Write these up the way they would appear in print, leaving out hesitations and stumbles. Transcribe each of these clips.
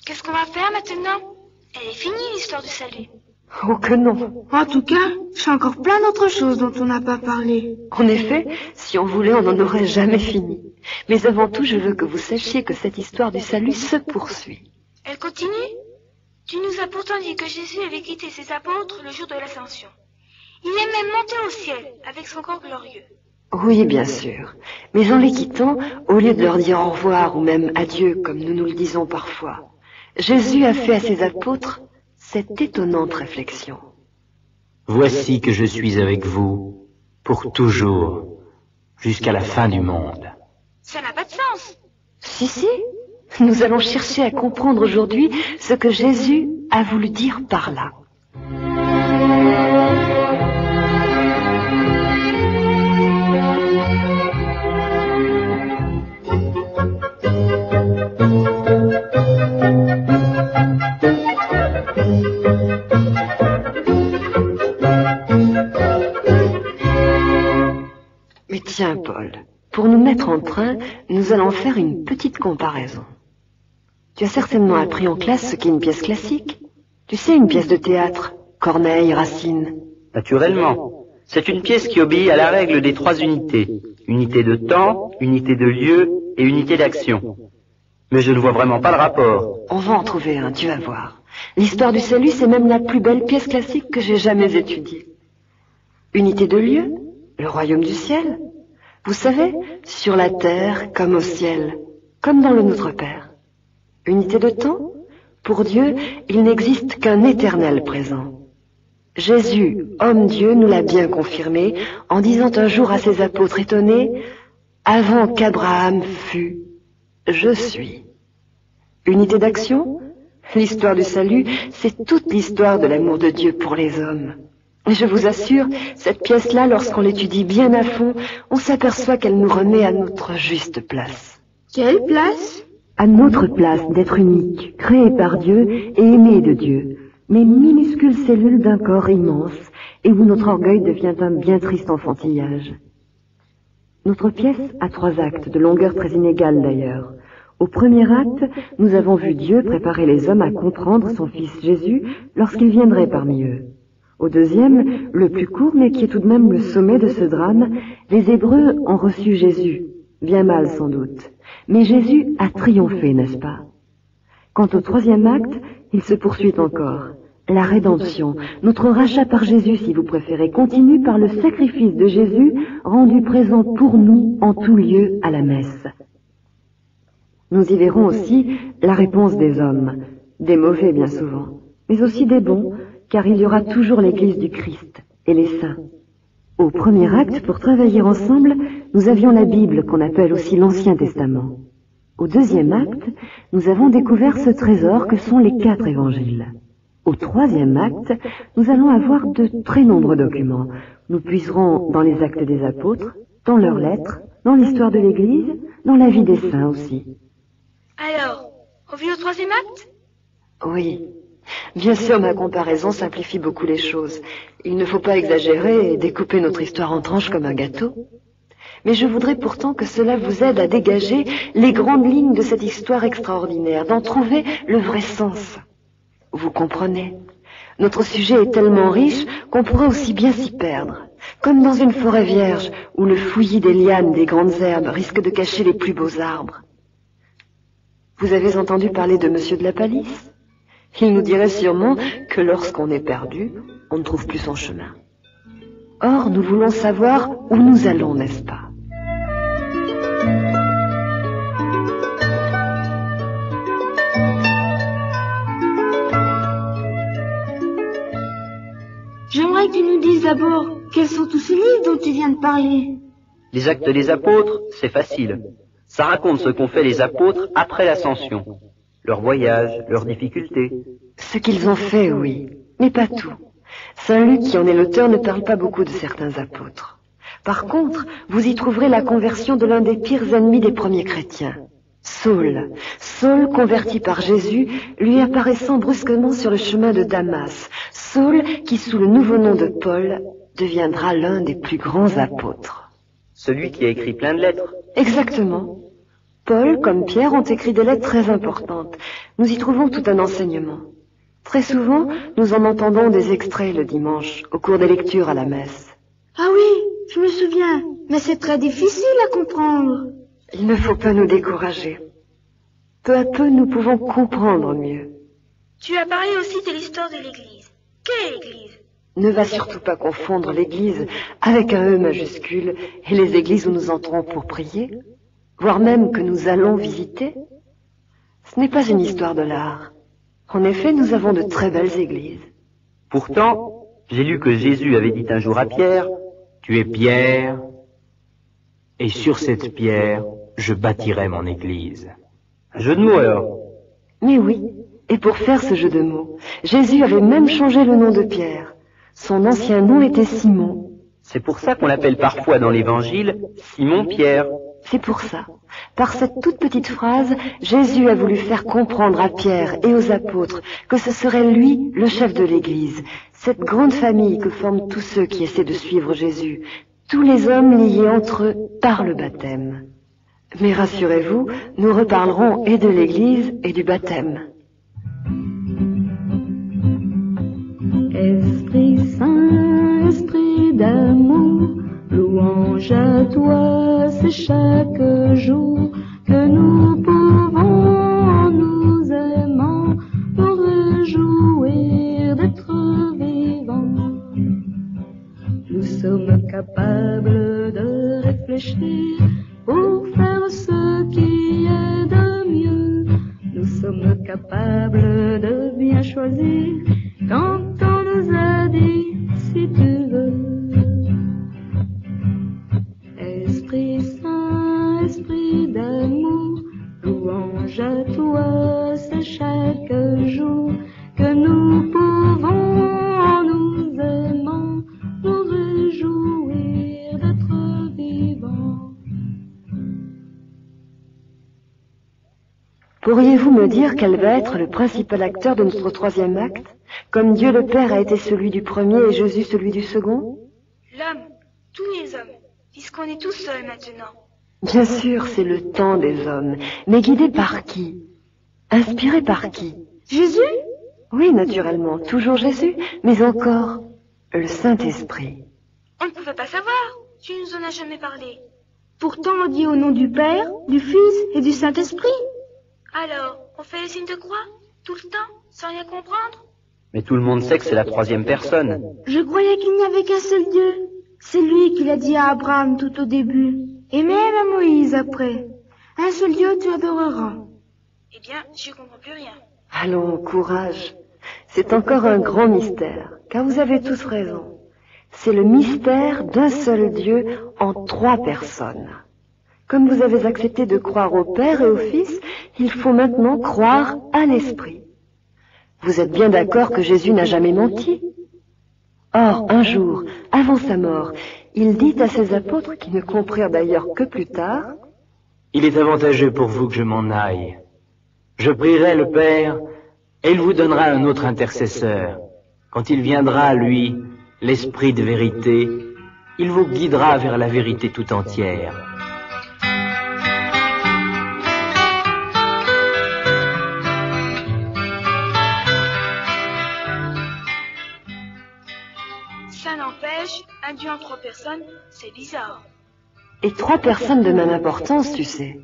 Qu'est-ce qu'on va faire maintenant? Elle est finie, l'histoire du salut. Oh que non. En tout cas, j'ai encore plein d'autres choses dont on n'a pas parlé. En effet, si on voulait, on n'en aurait jamais fini. Mais avant tout, je veux que vous sachiez que cette histoire du salut se poursuit. Elle continue? Tu nous as pourtant dit que Jésus avait quitté ses apôtres le jour de l'Ascension. Il est même monté au ciel avec son corps glorieux. Oui, bien sûr. Mais en les quittant, au lieu de leur dire au revoir ou même adieu, comme nous le disons parfois, Jésus a fait à ses apôtres cette étonnante réflexion. Voici que je suis avec vous pour toujours, jusqu'à la fin du monde. Ça n'a pas de sens. Si, nous allons chercher à comprendre aujourd'hui ce que Jésus a voulu dire par là. Mais tiens, Paul, pour nous mettre en train, nous allons faire une petite comparaison. Tu as certainement appris en classe ce qu'est une pièce classique. Tu sais, une pièce de théâtre, Corneille, Racine. Naturellement. C'est une pièce qui obéit à la règle des 3 unités. Unité de temps, unité de lieu et unité d'action. Mais je ne vois vraiment pas le rapport. On va en trouver un, tu vas voir. L'histoire du salut, c'est même la plus belle pièce classique que j'ai jamais étudiée. Unité de lieu, le royaume du ciel. Vous savez, sur la terre comme au ciel, comme dans le Notre Père. Unité de temps, pour Dieu, il n'existe qu'un éternel présent. Jésus, homme-Dieu, nous l'a bien confirmé en disant un jour à ses apôtres étonnés, « Avant qu'Abraham fût, je suis ». Unité d'action, l'histoire du salut, c'est toute l'histoire de l'amour de Dieu pour les hommes. Et je vous assure, cette pièce-là, lorsqu'on l'étudie bien à fond, on s'aperçoit qu'elle nous remet à notre juste place. Quelle place? À notre place d'être unique, créé par Dieu et aimé de Dieu, mais minuscule cellule d'un corps immense, et où notre orgueil devient un bien triste enfantillage. Notre pièce a 3 actes, de longueur très inégale d'ailleurs. Au premier acte, nous avons vu Dieu préparer les hommes à comprendre son Fils Jésus lorsqu'il viendrait parmi eux. Au deuxième, le plus court, mais qui est tout de même le sommet de ce drame, les Hébreux ont reçu Jésus, bien mal sans doute. Mais Jésus a triomphé, n'est-ce pas? Quant au troisième acte, il se poursuit encore. La rédemption, notre rachat par Jésus, si vous préférez, continue par le sacrifice de Jésus rendu présent pour nous en tout lieu à la messe. Nous y verrons aussi la réponse des hommes, des mauvais bien souvent, mais aussi des bons, car il y aura toujours l'Église du Christ et les saints. Au premier acte, pour travailler ensemble, nous avions la Bible, qu'on appelle aussi l'Ancien Testament. Au deuxième acte, nous avons découvert ce trésor que sont les 4 évangiles. Au troisième acte, nous allons avoir de très nombreux documents. Nous puiserons dans les actes des apôtres, dans leurs lettres, dans l'histoire de l'Église, dans la vie des saints aussi. Alors, on vit au 3e acte? Oui. Bien sûr, ma comparaison simplifie beaucoup les choses. Il ne faut pas exagérer et découper notre histoire en tranches comme un gâteau. Mais je voudrais pourtant que cela vous aide à dégager les grandes lignes de cette histoire extraordinaire, d'en trouver le vrai sens. Vous comprenez? Notre sujet est tellement riche qu'on pourrait aussi bien s'y perdre, comme dans une forêt vierge où le fouillis des lianes des grandes herbes risque de cacher les plus beaux arbres. Vous avez entendu parler de Monsieur de la Palisse? Il nous dirait sûrement que lorsqu'on est perdu, on ne trouve plus son chemin. Or, nous voulons savoir où nous allons, n'est-ce pas? J'aimerais que tu nous dises d'abord quels sont tous ces livres dont tu viens de parler. Les actes des apôtres, c'est facile. Ça raconte ce qu'ont fait les apôtres après l'ascension. Leur voyage, leurs difficultés. Ce qu'ils ont fait, oui, mais pas tout. Saint Luc, qui en est l'auteur, ne parle pas beaucoup de certains apôtres. Par contre, vous y trouverez la conversion de l'un des pires ennemis des premiers chrétiens, Saul. Saul, converti par Jésus, lui apparaissant brusquement sur le chemin de Damas. Saul, qui sous le nouveau nom de Paul, deviendra l'un des plus grands apôtres. Celui qui a écrit plein de lettres. Exactement. Paul, comme Pierre, ont écrit des lettres très importantes. Nous y trouvons tout un enseignement. Très souvent, nous en entendons des extraits le dimanche, au cours des lectures à la messe. Ah oui, je me souviens, mais c'est très difficile à comprendre. Il ne faut pas nous décourager. Peu à peu, nous pouvons comprendre mieux. Tu as parlé aussi de l'histoire de l'Église. Quelle Église? Ne va surtout pas confondre l'Église avec un E majuscule et les églises où nous entrons pour prier, voire même que nous allons visiter. Ce n'est pas une histoire de l'art. En effet, nous avons de très belles églises. Pourtant, j'ai lu que Jésus avait dit un jour à Pierre, « Tu es Pierre, et sur cette pierre, je bâtirai mon église. » Un jeu de mots alors. Mais oui, et pour faire ce jeu de mots, Jésus avait même changé le nom de Pierre. Son ancien nom était Simon. C'est pour ça qu'on l'appelle parfois dans l'Évangile Simon-Pierre. C'est pour ça. Par cette toute petite phrase, Jésus a voulu faire comprendre à Pierre et aux apôtres que ce serait lui le chef de l'Église, cette grande famille que forment tous ceux qui essaient de suivre Jésus, tous les hommes liés entre eux par le baptême. Mais rassurez-vous, nous reparlerons et de l'Église et du baptême. Esprit Saint, Esprit d'amour, louange à toi, c'est chaque jour que nous pouvons, en nous aimant, nous réjouir d'être vivants. Nous sommes capables de réfléchir pour faire ce qui est de mieux. Nous sommes capables de bien choisir quand on nous a dit si tu veux. Esprit Saint, Esprit d'amour, louange à toi, c'est chaque jour que nous pouvons, en nous aimant, nous réjouir d'être vivants. Pourriez-vous me dire quel va être le principal acteur de notre troisième acte, comme Dieu le Père a été celui du premier et Jésus celui du second? L'homme, tous les hommes, puisqu'on est tous seuls maintenant. Bien sûr, c'est le temps des hommes, mais guidé par qui? Inspiré par qui? Jésus? Oui, naturellement, toujours Jésus, mais encore le Saint-Esprit. On ne pouvait pas savoir, tu nous en as jamais parlé. Pourtant on dit au nom du Père, du Fils et du Saint-Esprit. Alors, on fait le signe de croix, tout le temps, sans rien comprendre? Mais tout le monde sait que c'est la troisième personne. Je croyais qu'il n'y avait qu'un seul Dieu. C'est lui qui l'a dit à Abraham tout au début, et même à Moïse après. Un seul Dieu tu adoreras. Eh bien, je comprends plus rien. Allons, courage. C'est encore un grand mystère, car vous avez tous raison. C'est le mystère d'un seul Dieu en 3 personnes. Comme vous avez accepté de croire au Père et au Fils, il faut maintenant croire à l'Esprit. Vous êtes bien d'accord que Jésus n'a jamais menti? Or, un jour, avant sa mort, il dit à ses apôtres, qui ne comprirent d'ailleurs que plus tard, « Il est avantageux pour vous que je m'en aille. Je prierai le Père, et il vous donnera un autre intercesseur. Quand il viendra, lui, l'Esprit de vérité, il vous guidera vers la vérité tout entière. » Ça n'empêche, un Dieu en 3 personnes, c'est bizarre. et 3 personnes de même importance, tu sais.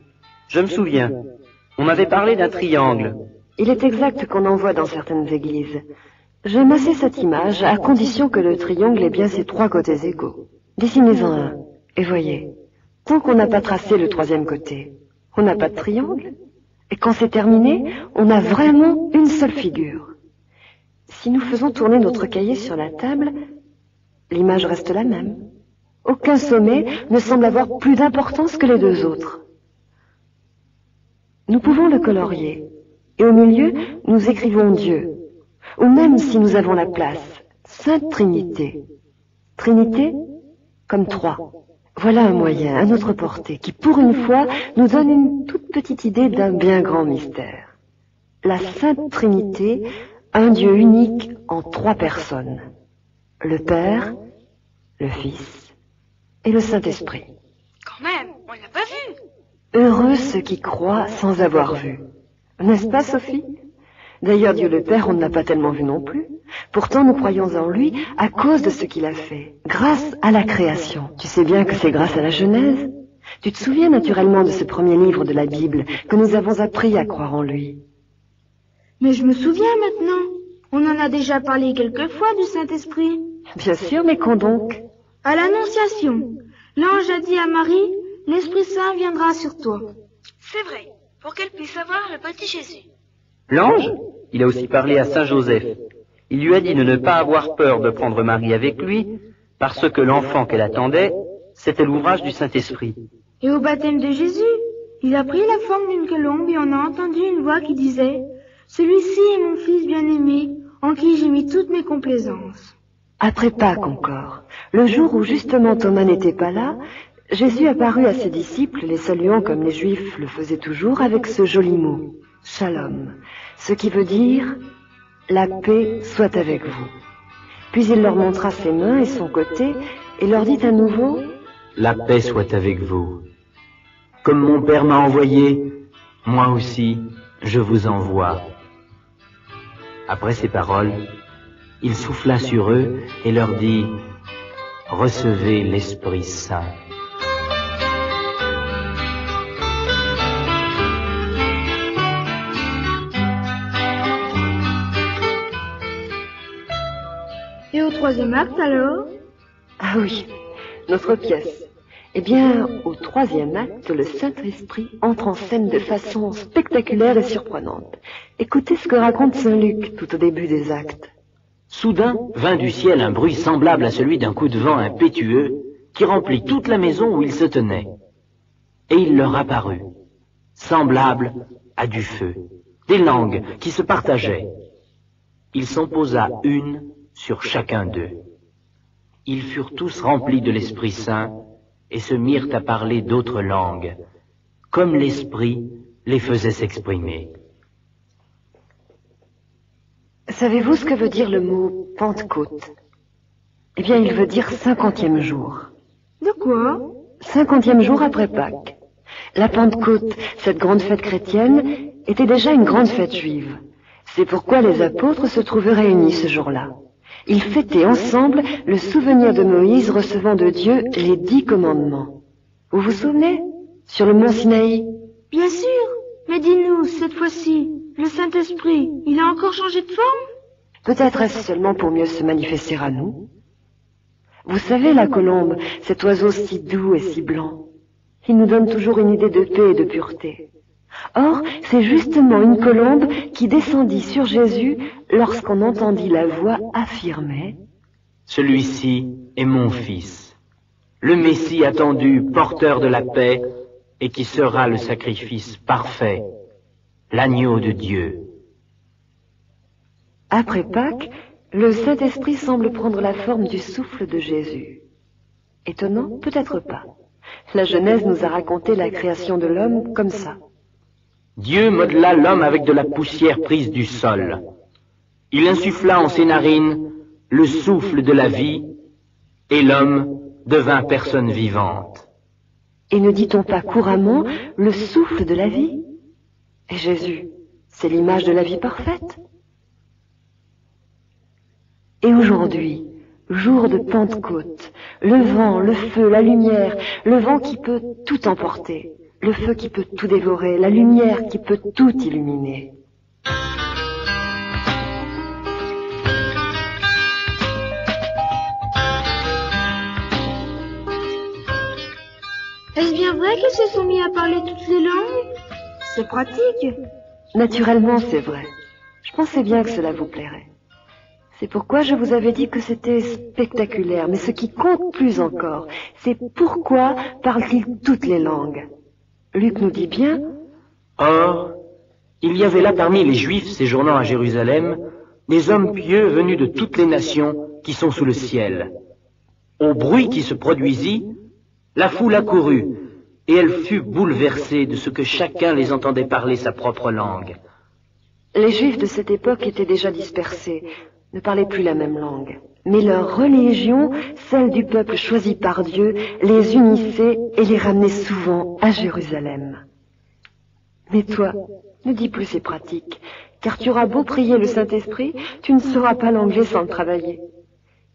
Je me souviens. On m'avait parlé d'un triangle. Il est exact qu'on en voit dans certaines églises. J'aime assez cette image, à condition que le triangle ait bien ses 3 côtés égaux. Dessinez-en un, et voyez. Tant qu'on n'a pas tracé le 3e côté, on n'a pas de triangle. Et quand c'est terminé, on a vraiment une seule figure. Si nous faisons tourner notre cahier sur la table, l'image reste la même. Aucun sommet ne semble avoir plus d'importance que les 2 autres. Nous pouvons le colorier, et au milieu, nous écrivons Dieu, ou même si nous avons la place, Sainte Trinité. Trinité comme 3. Voilà un moyen, à notre portée, qui pour une fois nous donne une toute petite idée d'un bien grand mystère. La Sainte Trinité, un Dieu unique en 3 personnes. Le Père, le Fils et le Saint-Esprit. Quand même, on l'a pas vu. Heureux ceux qui croient sans avoir vu. N'est-ce pas, Sophie? D'ailleurs, Dieu le Père, on ne l'a pas tellement vu non plus. Pourtant, nous croyons en lui à cause de ce qu'il a fait, grâce à la création. Tu sais bien que c'est grâce à la Genèse. Tu te souviens naturellement de ce premier livre de la Bible que nous avons appris à croire en lui. Mais je me souviens maintenant. On en a déjà parlé quelquefois du Saint-Esprit. Bien sûr, mais quand donc? À l'Annonciation, l'ange a dit à Marie, l'Esprit Saint viendra sur toi. C'est vrai, pour qu'elle puisse avoir le petit Jésus. L'ange, il a aussi parlé à Saint Joseph. Il lui a dit de ne pas avoir peur de prendre Marie avec lui, parce que l'enfant qu'elle attendait, c'était l'ouvrage du Saint-Esprit. Et au baptême de Jésus, il a pris la forme d'une colombe et on a entendu une voix qui disait, « Celui-ci est mon fils bien-aimé, en qui j'ai mis toutes mes complaisances. » Après Pâques encore, le jour où justement Thomas n'était pas là, Jésus apparut à ses disciples, les saluant comme les Juifs le faisaient toujours, avec ce joli mot, « Shalom », ce qui veut dire « La paix soit avec vous ». Puis il leur montra ses mains et son côté, et leur dit à nouveau « La paix soit avec vous. Comme mon Père m'a envoyé, moi aussi, je vous envoie. » Après ces paroles, il souffla sur eux et leur dit « Recevez l'Esprit Saint. » Et au troisième acte alors? Ah oui, notre pièce. Eh bien, au troisième acte, le Saint-Esprit entre en scène de façon spectaculaire et surprenante. Écoutez ce que raconte Saint Luc tout au début des actes. Soudain vint du ciel un bruit semblable à celui d'un coup de vent impétueux qui remplit toute la maison où ils se tenaient. Et il leur apparut, semblable à du feu, des langues qui se partageaient. Il s'en posa une sur chacun d'eux. Ils furent tous remplis de l'Esprit Saint et se mirent à parler d'autres langues, comme l'Esprit les faisait s'exprimer. Savez-vous ce que veut dire le mot Pentecôte? Eh bien, il veut dire 50e jour. De quoi? 50e jour après Pâques. La Pentecôte, cette grande fête chrétienne, était déjà une grande fête juive. C'est pourquoi les apôtres se trouvaient réunis ce jour-là. Ils fêtaient ensemble le souvenir de Moïse recevant de Dieu les 10 commandements. Vous vous souvenez? Sur le mont Sinaï. Bien sûr, mais dis-nous, cette fois-ci, le Saint-Esprit, il a encore changé de forme? Peut-être est-ce seulement pour mieux se manifester à nous. Vous savez, la colombe, cet oiseau si doux et si blanc, il nous donne toujours une idée de paix et de pureté. Or, c'est justement une colombe qui descendit sur Jésus lorsqu'on entendit la voix affirmer « Celui-ci est mon Fils, le Messie attendu, porteur de la paix, et qui sera le sacrifice parfait, l'agneau de Dieu. » Après Pâques, le Saint-Esprit semble prendre la forme du souffle de Jésus. Étonnant? Peut-être pas. La Genèse nous a raconté la création de l'homme comme ça. Dieu modela l'homme avec de la poussière prise du sol. Il insuffla en ses narines le souffle de la vie, et l'homme devint personne vivante. Et ne dit-on pas couramment le souffle de la vie? Et Jésus, c'est l'image de la vie parfaite. Et aujourd'hui, jour de Pentecôte, le vent, le feu, la lumière, le vent qui peut tout emporter, le feu qui peut tout dévorer, la lumière qui peut tout illuminer. Est-ce bien vrai qu'ils se sont mis à parler toutes les langues? C'est pratique. Naturellement, c'est vrai. Je pensais bien que cela vous plairait. C'est pourquoi je vous avais dit que c'était spectaculaire, mais ce qui compte plus encore, c'est pourquoi parle-t-il toutes les langues? Luc nous dit bien « Or, il y avait là parmi les Juifs séjournant à Jérusalem des hommes pieux venus de toutes les nations qui sont sous le ciel. Au bruit qui se produisit, la foule accourut, et elle fut bouleversée de ce que chacun les entendait parler sa propre langue. » Les Juifs de cette époque étaient déjà dispersés, ne parlaient plus la même langue. Mais leur religion, celle du peuple choisi par Dieu, les unissait et les ramenait souvent à Jérusalem. Mais toi, ne dis plus ces pratiques, car tu auras beau prier le Saint-Esprit, tu ne sauras pas l'anglais sans le travailler.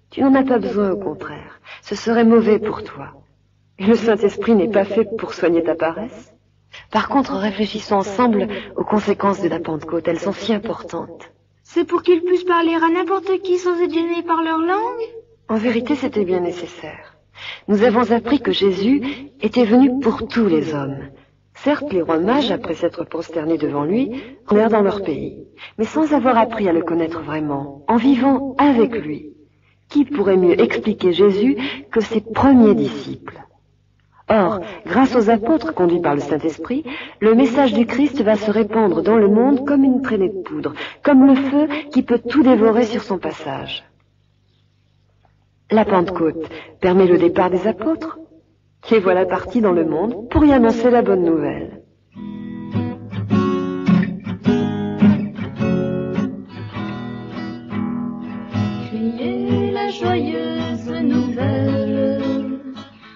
Tu n'en as pas besoin, au contraire. Ce serait mauvais pour toi. Et le Saint-Esprit n'est pas fait pour soigner ta paresse. Par contre, réfléchissons ensemble aux conséquences de la Pentecôte. Elles sont si importantes. C'est pour qu'ils puissent parler à n'importe qui sans être gênés par leur langue? En vérité, c'était bien nécessaire. Nous avons appris que Jésus était venu pour tous les hommes. Certes, les rois mages, après s'être prosternés devant lui, allèrent dans leur pays, mais sans avoir appris à le connaître vraiment, en vivant avec lui. Qui pourrait mieux expliquer Jésus que ses premiers disciples? Or, grâce aux apôtres conduits par le Saint-Esprit, le message du Christ va se répandre dans le monde comme une traînée de poudre, comme le feu qui peut tout dévorer sur son passage. La Pentecôte permet le départ des apôtres. Les voilà partis dans le monde pour y annoncer la bonne nouvelle. Criez la joyeuse nouvelle,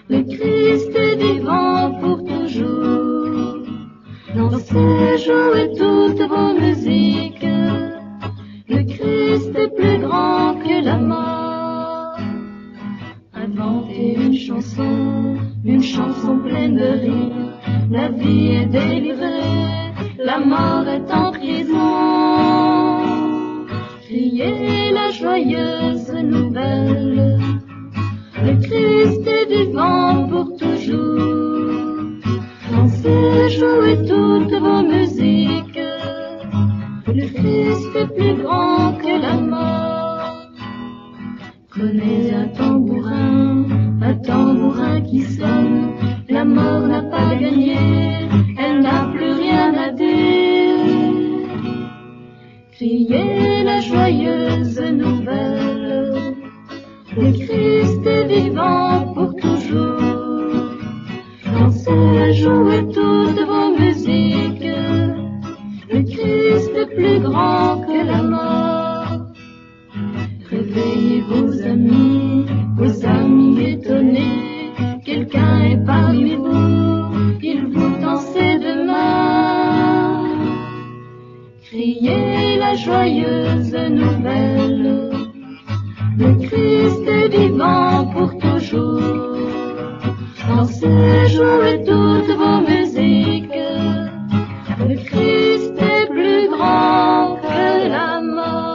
le Christ est vivant pour toujours. Dansez, jouez toutes vos musiques, le Christ est plus grand que la mort. Inventez une chanson pleine de rire. La vie est délivrée, la mort est en prison. Criez la joyeuse nouvelle, le Christ est vivant pour toujours. Dansez, jouez toutes vos musiques, le Christ est plus grand que la mort. Prenez un tambourin qui sonne, la mort n'a pas gagné, elle n'a plus rien à dire. Criez la joyeuse nouvelle, le Christ est vivant pour toujours. Dansez, jouez toutes vos musiques, le Christ est plus grand que la mort. Réveillez vos amis étonnés, quelqu'un est parmi vous, il vous tend ses deux mains. Criez la joyeuse nouvelle, le Christ est vivant pour toujours. Dansez, jouez toutes vos musiques, le Christ est plus grand que la mort.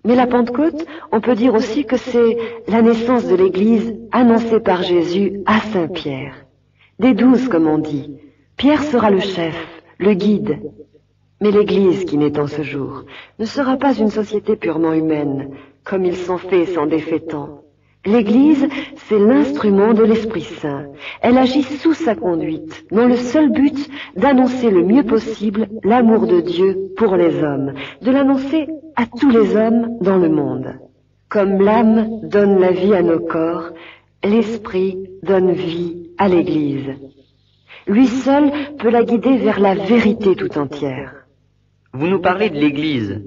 Mais la Pentecôte, on peut dire aussi que c'est la naissance de l'Église annoncée par Jésus à Saint-Pierre. Des 12, comme on dit. Pierre sera le chef, le guide. Mais l'Église qui naît en ce jour ne sera pas une société purement humaine, comme ils sont faits s'en défaitant. L'Église, c'est l'instrument de l'Esprit Saint. Elle agit sous sa conduite, dont le seul but d'annoncer le mieux possible l'amour de Dieu pour les hommes, de l'annoncer à tous les hommes dans le monde. Comme l'âme donne la vie à nos corps, l'Esprit donne vie à l'Église. Lui seul peut la guider vers la vérité tout entière. Vous nous parlez de l'Église,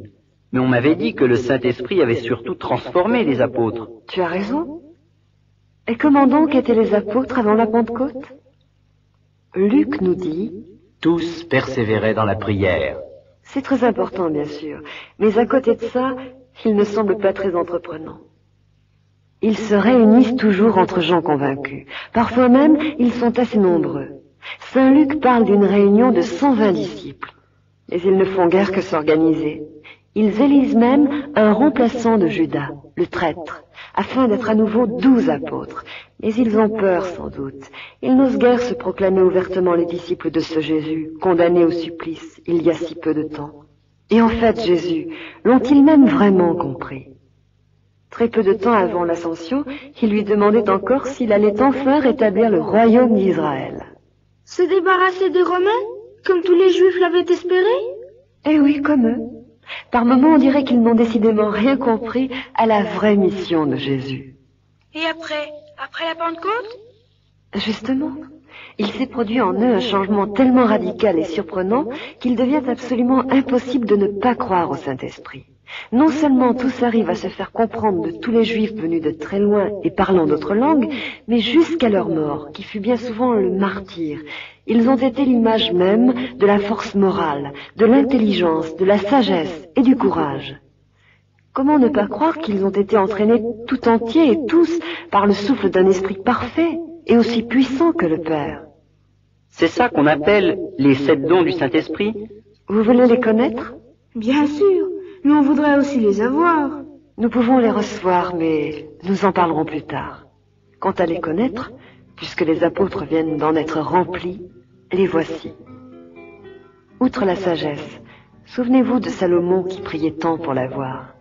mais on m'avait dit que le Saint-Esprit avait surtout transformé les apôtres. Tu as raison. Et comment donc étaient les apôtres avant la Pentecôte? Luc nous dit: Tous persévéraient dans la prière. C'est très important, bien sûr, mais à côté de ça, il ne semble pas très entreprenant. Ils se réunissent toujours entre gens convaincus. Parfois même, ils sont assez nombreux. Saint Luc parle d'une réunion de 120 disciples. Mais ils ne font guère que s'organiser. Ils élisent même un remplaçant de Judas, le traître, afin d'être à nouveau 12 apôtres. Mais ils ont peur, sans doute. Ils n'osent guère se proclamer ouvertement les disciples de ce Jésus, condamné au supplice il y a si peu de temps. Et en fait, Jésus, l'ont-ils même vraiment compris? Très peu de temps avant l'ascension, ils lui demandaient encore s'il allait enfin rétablir le royaume d'Israël. Se débarrasser des Romains, comme tous les Juifs l'avaient espéré? Eh oui, comme eux. Par moments, on dirait qu'ils n'ont décidément rien compris à la vraie mission de Jésus. Et après la Pentecôte? Justement, Il s'est produit en eux un changement tellement radical et surprenant qu'il devient absolument impossible de ne pas croire au Saint-Esprit. Non seulement tous arrivent à se faire comprendre de tous les Juifs venus de très loin et parlant d'autres langues, mais jusqu'à leur mort, qui fut bien souvent le martyre, ils ont été l'image même de la force morale, de l'intelligence, de la sagesse et du courage. Comment ne pas croire qu'ils ont été entraînés tout entiers et tous par le souffle d'un esprit parfait et aussi puissant que le Père? C'est ça qu'on appelle les 7 dons du Saint-Esprit. Vous voulez les connaître? Bien sûr, mais on voudrait aussi les avoir. Nous pouvons les recevoir, mais nous en parlerons plus tard. Quant à les connaître, puisque les apôtres viennent d'en être remplis, les voici. Outre la sagesse, souvenez-vous de Salomon qui priait tant pour l'avoir.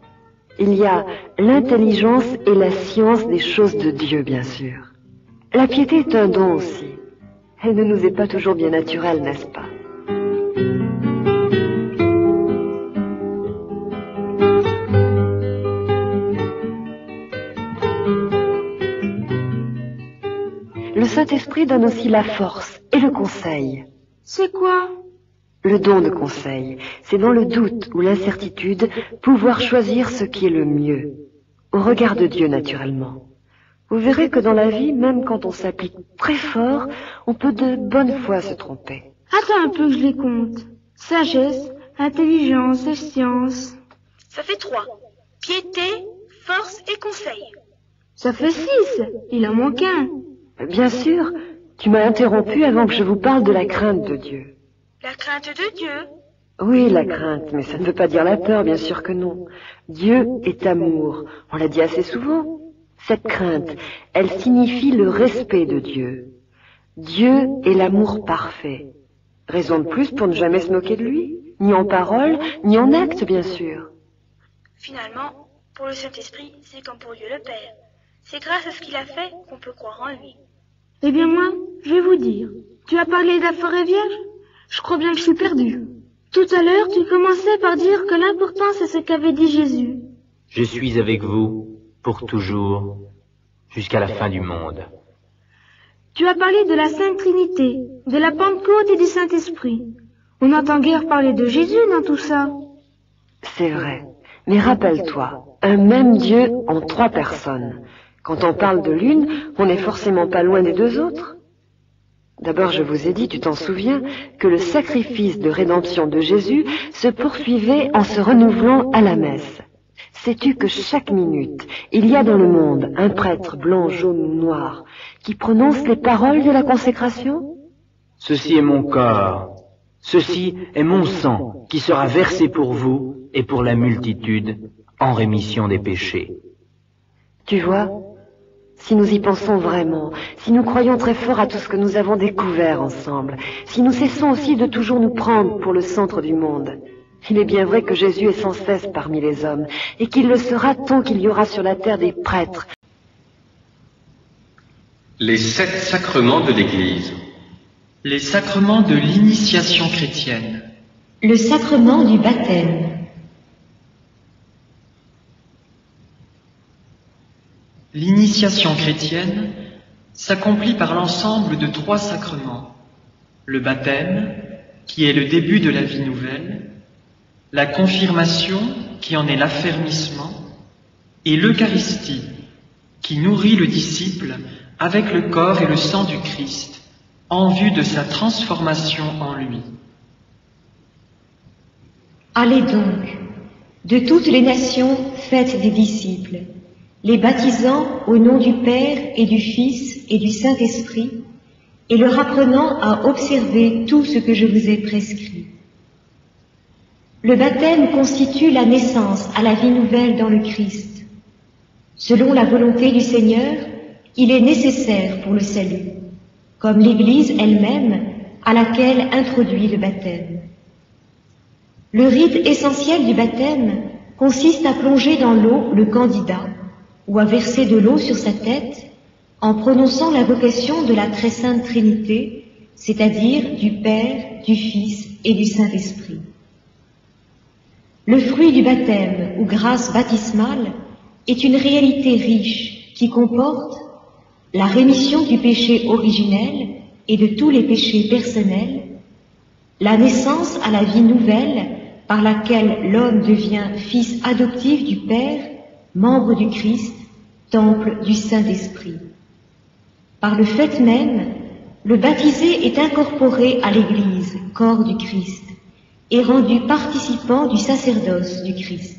Il y a l'intelligence et la science des choses de Dieu, bien sûr. La piété est un don aussi. Elle ne nous est pas toujours bien naturelle, n'est-ce pas? Le Saint-Esprit donne aussi la force et le conseil. C'est quoi? Le don de conseil, c'est dans le doute ou l'incertitude pouvoir choisir ce qui est le mieux, au regard de Dieu naturellement. Vous verrez que dans la vie, même quand on s'applique très fort, on peut de bonne foi se tromper. Attends un peu que je les compte. Sagesse, intelligence et science. Ça fait 3. Piété, force et conseil. Ça fait 6. Il en manque un. Bien sûr, tu m'as interrompu avant que je vous parle de la crainte de Dieu. La crainte de Dieu. Oui, la crainte, mais ça ne veut pas dire la peur, bien sûr que non. Dieu est amour, on l'a dit assez souvent. Cette crainte, elle signifie le respect de Dieu. Dieu est l'amour parfait. Raison de plus pour ne jamais se moquer de lui, ni en parole, ni en acte, bien sûr. Finalement, pour le Saint-Esprit, c'est comme pour Dieu le Père. C'est grâce à ce qu'il a fait qu'on peut croire en lui. Eh bien moi, je vais vous dire. Tu as parlé de la forêt vierge? Je crois bien que je suis perdu. Tout à l'heure, tu commençais par dire que l'important c'est ce qu'avait dit Jésus. Je suis avec vous pour toujours, jusqu'à la fin du monde. Tu as parlé de la Sainte Trinité, de la Pentecôte et du Saint-Esprit. On n'entend guère parler de Jésus dans tout ça. C'est vrai. Mais rappelle-toi, un même Dieu en 3 personnes. Quand on parle de l'une, on n'est forcément pas loin des 2 autres. D'abord, je vous ai dit, tu t'en souviens, que le sacrifice de rédemption de Jésus se poursuivait en se renouvelant à la messe. Sais-tu que chaque minute, il y a dans le monde un prêtre blanc, jaune ou noir qui prononce les paroles de la consécration? Ceci est mon corps, ceci est mon sang qui sera versé pour vous et pour la multitude en rémission des péchés. Tu vois, si nous y pensons vraiment, si nous croyons très fort à tout ce que nous avons découvert ensemble, si nous cessons aussi de toujours nous prendre pour le centre du monde, il est bien vrai que Jésus est sans cesse parmi les hommes, et qu'il le sera tant qu'il y aura sur la terre des prêtres. Les 7 sacrements de l'Église. Les sacrements de l'initiation chrétienne. Le sacrement du baptême. L'initiation chrétienne s'accomplit par l'ensemble de 3 sacrements. Le baptême, qui est le début de la vie nouvelle, la confirmation, qui en est l'affermissement, et l'Eucharistie, qui nourrit le disciple avec le corps et le sang du Christ, en vue de sa transformation en lui. Allez donc, de toutes les nations, faites des disciples, les baptisant au nom du Père et du Fils et du Saint-Esprit, et leur apprenant à observer tout ce que je vous ai prescrit. Le baptême constitue la naissance à la vie nouvelle dans le Christ. Selon la volonté du Seigneur, il est nécessaire pour le salut, comme l'Église elle-même à laquelle introduit le baptême. Le rite essentiel du baptême consiste à plonger dans l'eau le candidat ou à verser de l'eau sur sa tête en prononçant l'invocation de la très sainte Trinité, c'est-à-dire du Père, du Fils et du Saint-Esprit. Le fruit du baptême ou grâce baptismale est une réalité riche qui comporte la rémission du péché originel et de tous les péchés personnels, la naissance à la vie nouvelle par laquelle l'homme devient fils adoptif du Père, membre du Christ, temple du Saint-Esprit. Par le fait même, le baptisé est incorporé à l'Église, corps du Christ, et rendu participant du sacerdoce du Christ.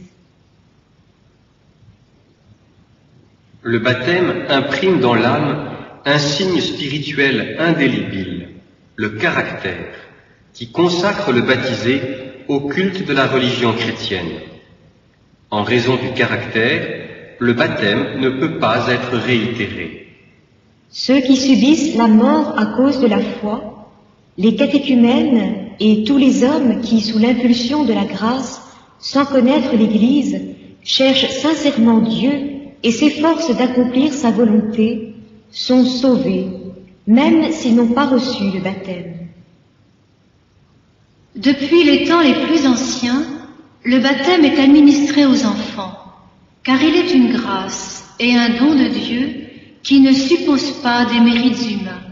Le baptême imprime dans l'âme un signe spirituel indélébile, le caractère, qui consacre le baptisé au culte de la religion chrétienne. En raison du caractère, le baptême ne peut pas être réitéré. Ceux qui subissent la mort à cause de la foi, les catéchumènes et tous les hommes qui, sous l'impulsion de la grâce, sans connaître l'Église, cherchent sincèrement Dieu et s'efforcent d'accomplir sa volonté, sont sauvés, même s'ils n'ont pas reçu le baptême. Depuis les temps les plus anciens, le baptême est administré aux enfants, car il est une grâce et un don de Dieu qui ne suppose pas des mérites humains.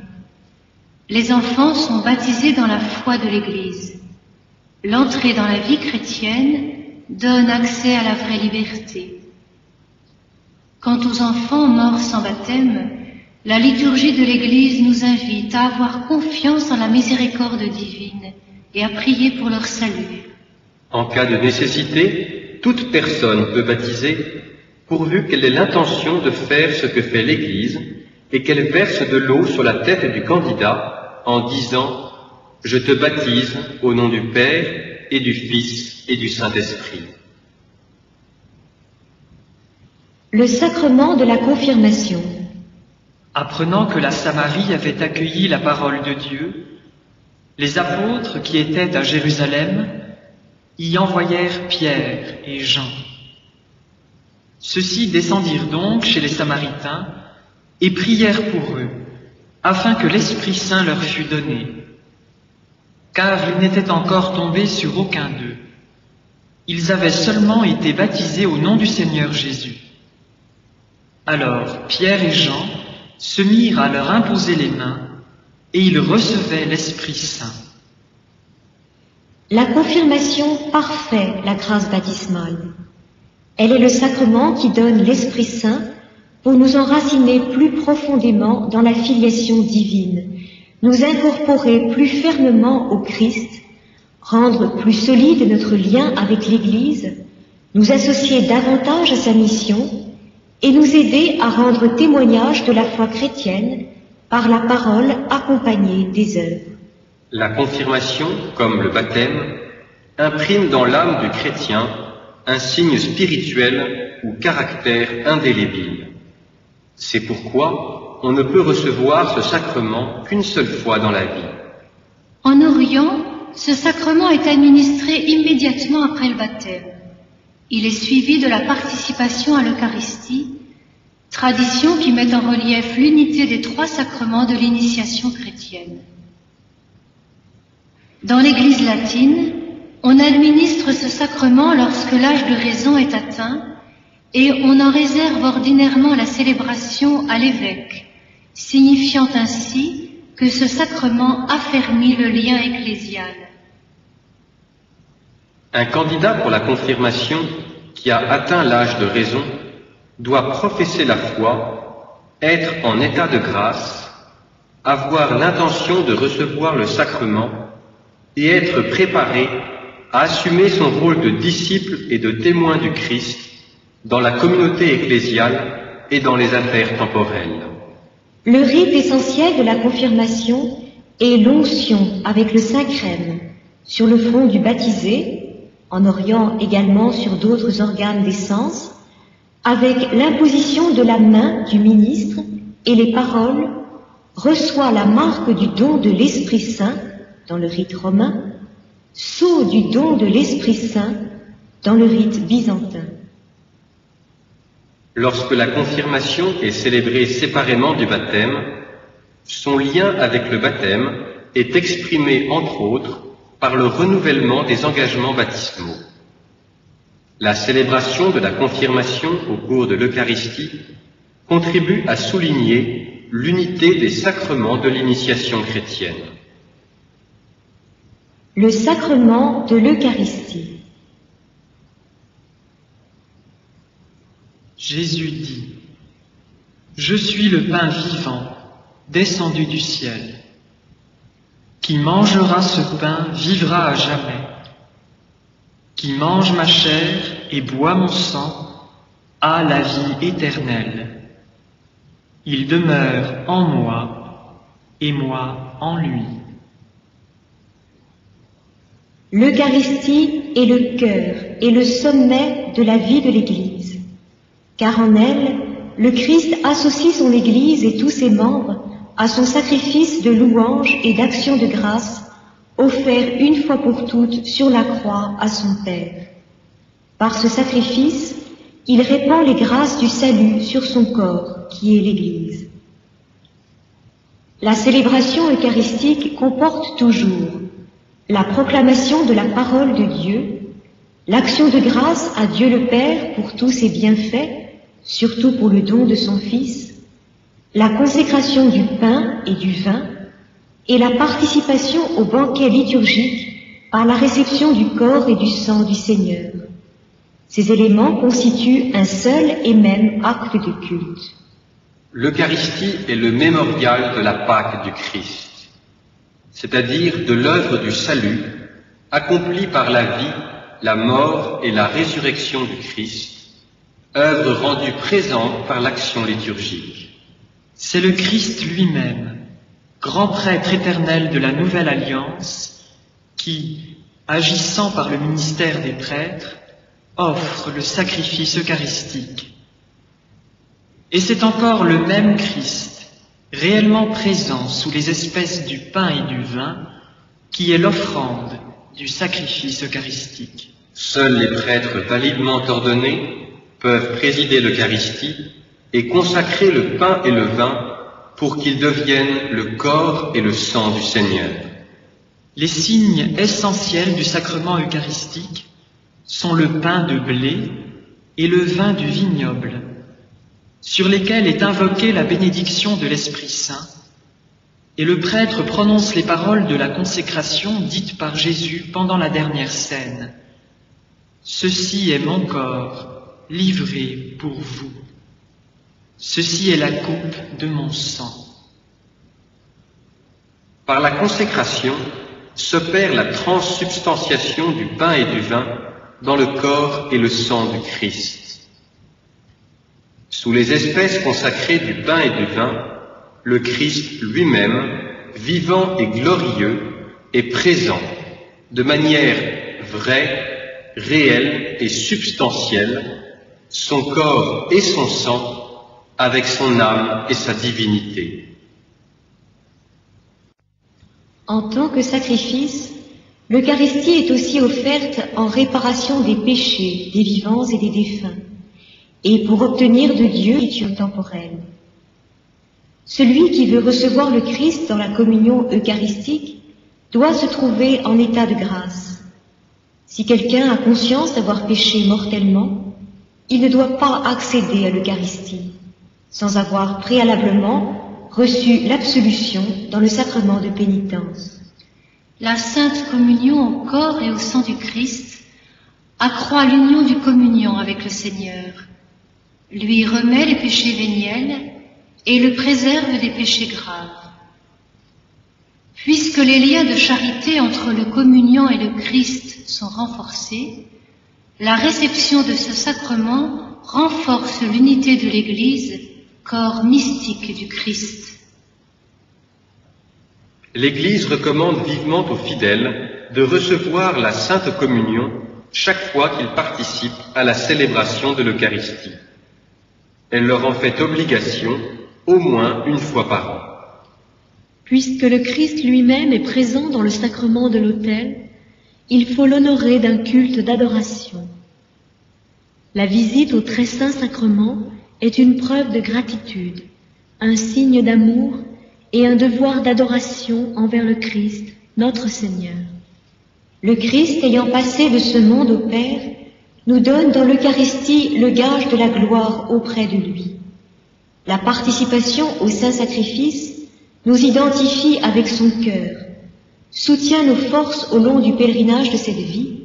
Les enfants sont baptisés dans la foi de l'Église. L'entrée dans la vie chrétienne donne accès à la vraie liberté. Quant aux enfants morts sans baptême, la liturgie de l'Église nous invite à avoir confiance en la miséricorde divine et à prier pour leur salut. En cas de nécessité, toute personne peut baptiser, pourvu qu'elle ait l'intention de faire ce que fait l'Église et qu'elle verse de l'eau sur la tête du candidat en disant « Je te baptise au nom du Père et du Fils et du Saint-Esprit ». Le sacrement de la confirmation. Apprenant que la Samarie avait accueilli la parole de Dieu, les apôtres qui étaient à Jérusalem y envoyèrent Pierre et Jean. Ceux-ci descendirent donc chez les Samaritains et prièrent pour eux, afin que l'Esprit Saint leur fût donné, car ils n'étaient encore tombés sur aucun d'eux. Ils avaient seulement été baptisés au nom du Seigneur Jésus. Alors Pierre et Jean se mirent à leur imposer les mains, et ils recevaient l'Esprit Saint. La confirmation parfait la grâce baptismale. Elle est le sacrement qui donne l'Esprit Saint pour nous enraciner plus profondément dans la filiation divine, nous incorporer plus fermement au Christ, rendre plus solide notre lien avec l'Église, nous associer davantage à sa mission et nous aider à rendre témoignage de la foi chrétienne par la parole accompagnée des œuvres. La confirmation, comme le baptême, imprime dans l'âme du chrétien un signe spirituel ou caractère indélébile. C'est pourquoi on ne peut recevoir ce sacrement qu'une seule fois dans la vie. En Orient, ce sacrement est administré immédiatement après le baptême. Il est suivi de la participation à l'Eucharistie, tradition qui met en relief l'unité des trois sacrements de l'initiation chrétienne. Dans l'Église latine, on administre ce sacrement lorsque l'âge de raison est atteint et on en réserve ordinairement la célébration à l'évêque, signifiant ainsi que ce sacrement affermit le lien ecclésial. Un candidat pour la confirmation qui a atteint l'âge de raison doit professer la foi, être en état de grâce, avoir l'intention de recevoir le sacrement et être préparé à assumer son rôle de disciple et de témoin du Christ dans la communauté ecclésiale et dans les affaires temporelles. Le rite essentiel de la confirmation est l'onction avec le Saint-Crème sur le front du baptisé, en Orient également sur d'autres organes des sens, avec l'imposition de la main du ministre et les paroles « reçoit la marque du don de l'Esprit Saint » dans le rite romain, « sceau du don de l'Esprit Saint » dans le rite byzantin. Lorsque la confirmation est célébrée séparément du baptême, son lien avec le baptême est exprimé entre autres par le renouvellement des engagements baptismaux. La célébration de la confirmation au cours de l'Eucharistie contribue à souligner l'unité des sacrements de l'initiation chrétienne. Le sacrement de l'Eucharistie. Jésus dit, « Je suis le pain vivant, descendu du ciel. Qui mangera ce pain vivra à jamais. Qui mange ma chair et boit mon sang a la vie éternelle. Il demeure en moi et moi en lui. » L'Eucharistie est le cœur et le sommet de la vie de l'Église, car en elle, le Christ associe son Église et tous ses membres à son sacrifice de louange et d'action de grâce, offert une fois pour toutes sur la croix à son Père. Par ce sacrifice, il répand les grâces du salut sur son corps, qui est l'Église. La célébration eucharistique comporte toujours la proclamation de la parole de Dieu, l'action de grâce à Dieu le Père pour tous ses bienfaits, surtout pour le don de son Fils, la consécration du pain et du vin, et la participation au banquet liturgique par la réception du corps et du sang du Seigneur. Ces éléments constituent un seul et même acte de culte. L'Eucharistie est le mémorial de la Pâque du Christ, c'est-à-dire de l'œuvre du salut accomplie par la vie, la mort et la résurrection du Christ, œuvre rendue présente par l'action liturgique. C'est le Christ lui-même, grand prêtre éternel de la nouvelle alliance, qui, agissant par le ministère des prêtres, offre le sacrifice eucharistique. Et c'est encore le même Christ, réellement présent sous les espèces du pain et du vin, qui est l'offrande du sacrifice eucharistique. Seuls les prêtres validement ordonnés peuvent présider l'Eucharistie et consacrer le pain et le vin pour qu'ils deviennent le corps et le sang du Seigneur. Les signes essentiels du sacrement eucharistique sont le pain de blé et le vin du vignoble, sur lesquels est invoquée la bénédiction de l'Esprit Saint, et le prêtre prononce les paroles de la consécration dites par Jésus pendant la dernière scène. « Ceci est mon corps, livré pour vous. Ceci est la coupe de mon sang. » Par la consécration s'opère la transsubstantiation du pain et du vin dans le corps et le sang du Christ. Sous les espèces consacrées du pain et du vin, le Christ lui-même, vivant et glorieux, est présent de manière vraie, réelle et substantielle, son corps et son sang, avec son âme et sa divinité. En tant que sacrifice, l'Eucharistie est aussi offerte en réparation des péchés des vivants et des défunts, et pour obtenir de Dieu une temporelle. Celui qui veut recevoir le Christ dans la communion eucharistique doit se trouver en état de grâce. Si quelqu'un a conscience d'avoir péché mortellement, il ne doit pas accéder à l'Eucharistie sans avoir préalablement reçu l'absolution dans le sacrement de pénitence. La sainte communion au corps et au sang du Christ accroît l'union du communion avec le Seigneur, lui remet les péchés véniels et le préserve des péchés graves. Puisque les liens de charité entre le communion et le Christ sont renforcés, la réception de ce sacrement renforce l'unité de l'Église, corps mystique du Christ. L'Église recommande vivement aux fidèles de recevoir la Sainte Communion chaque fois qu'ils participent à la célébration de l'Eucharistie. Elle leur en fait obligation au moins une fois par an. Puisque le Christ lui-même est présent dans le sacrement de l'autel, il faut l'honorer d'un culte d'adoration. La visite au très saint sacrement est une preuve de gratitude, un signe d'amour et un devoir d'adoration envers le Christ, notre Seigneur. Le Christ, ayant passé de ce monde au Père, nous donne dans l'Eucharistie le gage de la gloire auprès de lui. La participation au saint sacrifice nous identifie avec son cœur, soutient nos forces au long du pèlerinage de cette vie,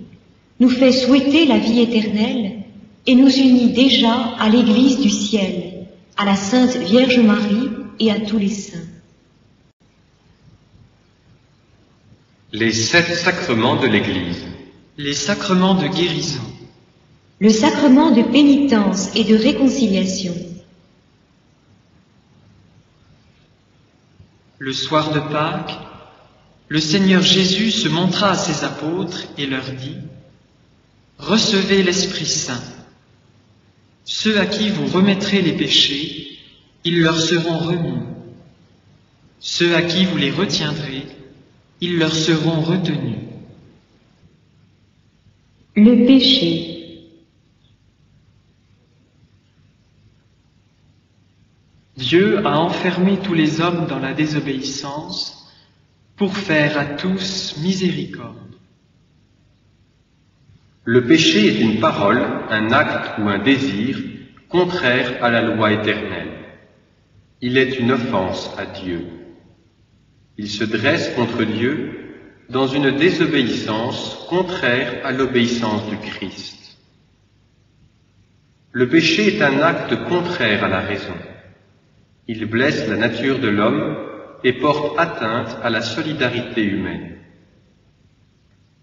nous fait souhaiter la vie éternelle et nous unit déjà à l'Église du ciel, à la Sainte Vierge Marie et à tous les saints. Les 7 sacrements de l'Église. Les sacrements de guérison. Le sacrement de pénitence et de réconciliation. Le soir de Pâques, le Seigneur Jésus se montra à ses apôtres et leur dit : « Recevez l'Esprit Saint. Ceux à qui vous remettrez les péchés, ils leur seront remis. Ceux à qui vous les retiendrez, ils leur seront retenus. » Le péché. Dieu a enfermé tous les hommes dans la désobéissance pour faire à tous miséricorde. Le péché est une parole, un acte ou un désir contraire à la loi éternelle. Il est une offense à Dieu. Il se dresse contre Dieu dans une désobéissance contraire à l'obéissance du Christ. Le péché est un acte contraire à la raison. Il blesse la nature de l'homme et porte atteinte à la solidarité humaine.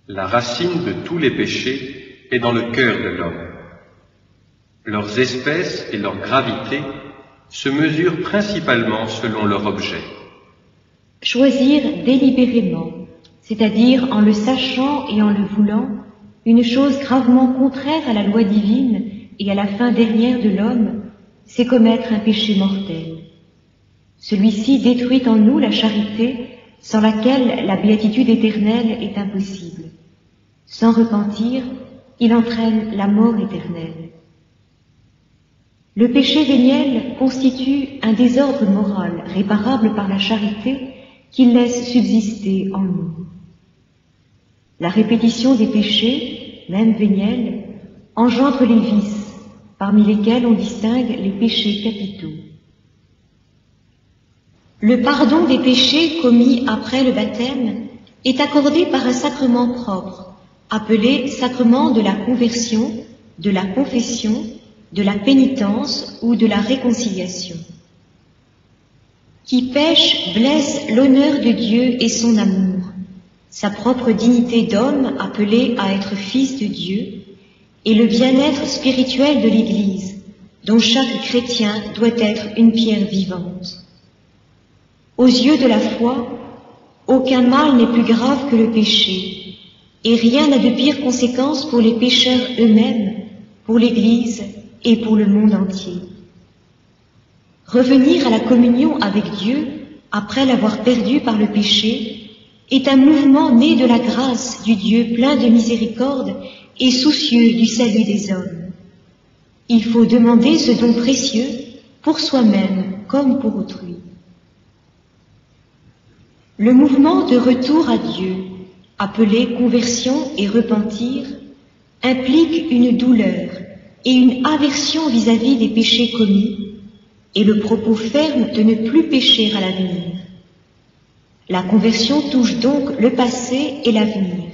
La racine de tous les péchés est dans le cœur de l'homme. Leurs espèces et leur gravité se mesurent principalement selon leur objet. Choisir délibérément, c'est-à-dire en le sachant et en le voulant, une chose gravement contraire à la loi divine et à la fin dernière de l'homme, c'est commettre un péché mortel. Celui-ci détruit en nous la charité, sans laquelle la béatitude éternelle est impossible. Sans repentir, il entraîne la mort éternelle. Le péché véniel constitue un désordre moral réparable par la charité qu'il laisse subsister en nous. La répétition des péchés, même véniels, engendre les vices, parmi lesquels on distingue les péchés capitaux. Le pardon des péchés commis après le baptême est accordé par un sacrement propre, appelé sacrement de la conversion, de la confession, de la pénitence ou de la réconciliation. Qui pêche blesse l'honneur de Dieu et son amour, sa propre dignité d'homme appelé à être fils de Dieu, et le bien-être spirituel de l'Église, dont chaque chrétien doit être une pierre vivante. Aux yeux de la foi, aucun mal n'est plus grave que le péché, et rien n'a de pire conséquence pour les pécheurs eux-mêmes, pour l'Église et pour le monde entier. Revenir à la communion avec Dieu, après l'avoir perdu par le péché, est un mouvement né de la grâce du Dieu plein de miséricorde et soucieux du salut des hommes. Il faut demander ce don précieux pour soi-même comme pour autrui. Le mouvement de retour à Dieu, appelé conversion et repentir, implique une douleur et une aversion vis-à-vis des péchés commis, et le propos ferme de ne plus pécher à l'avenir. La conversion touche donc le passé et l'avenir.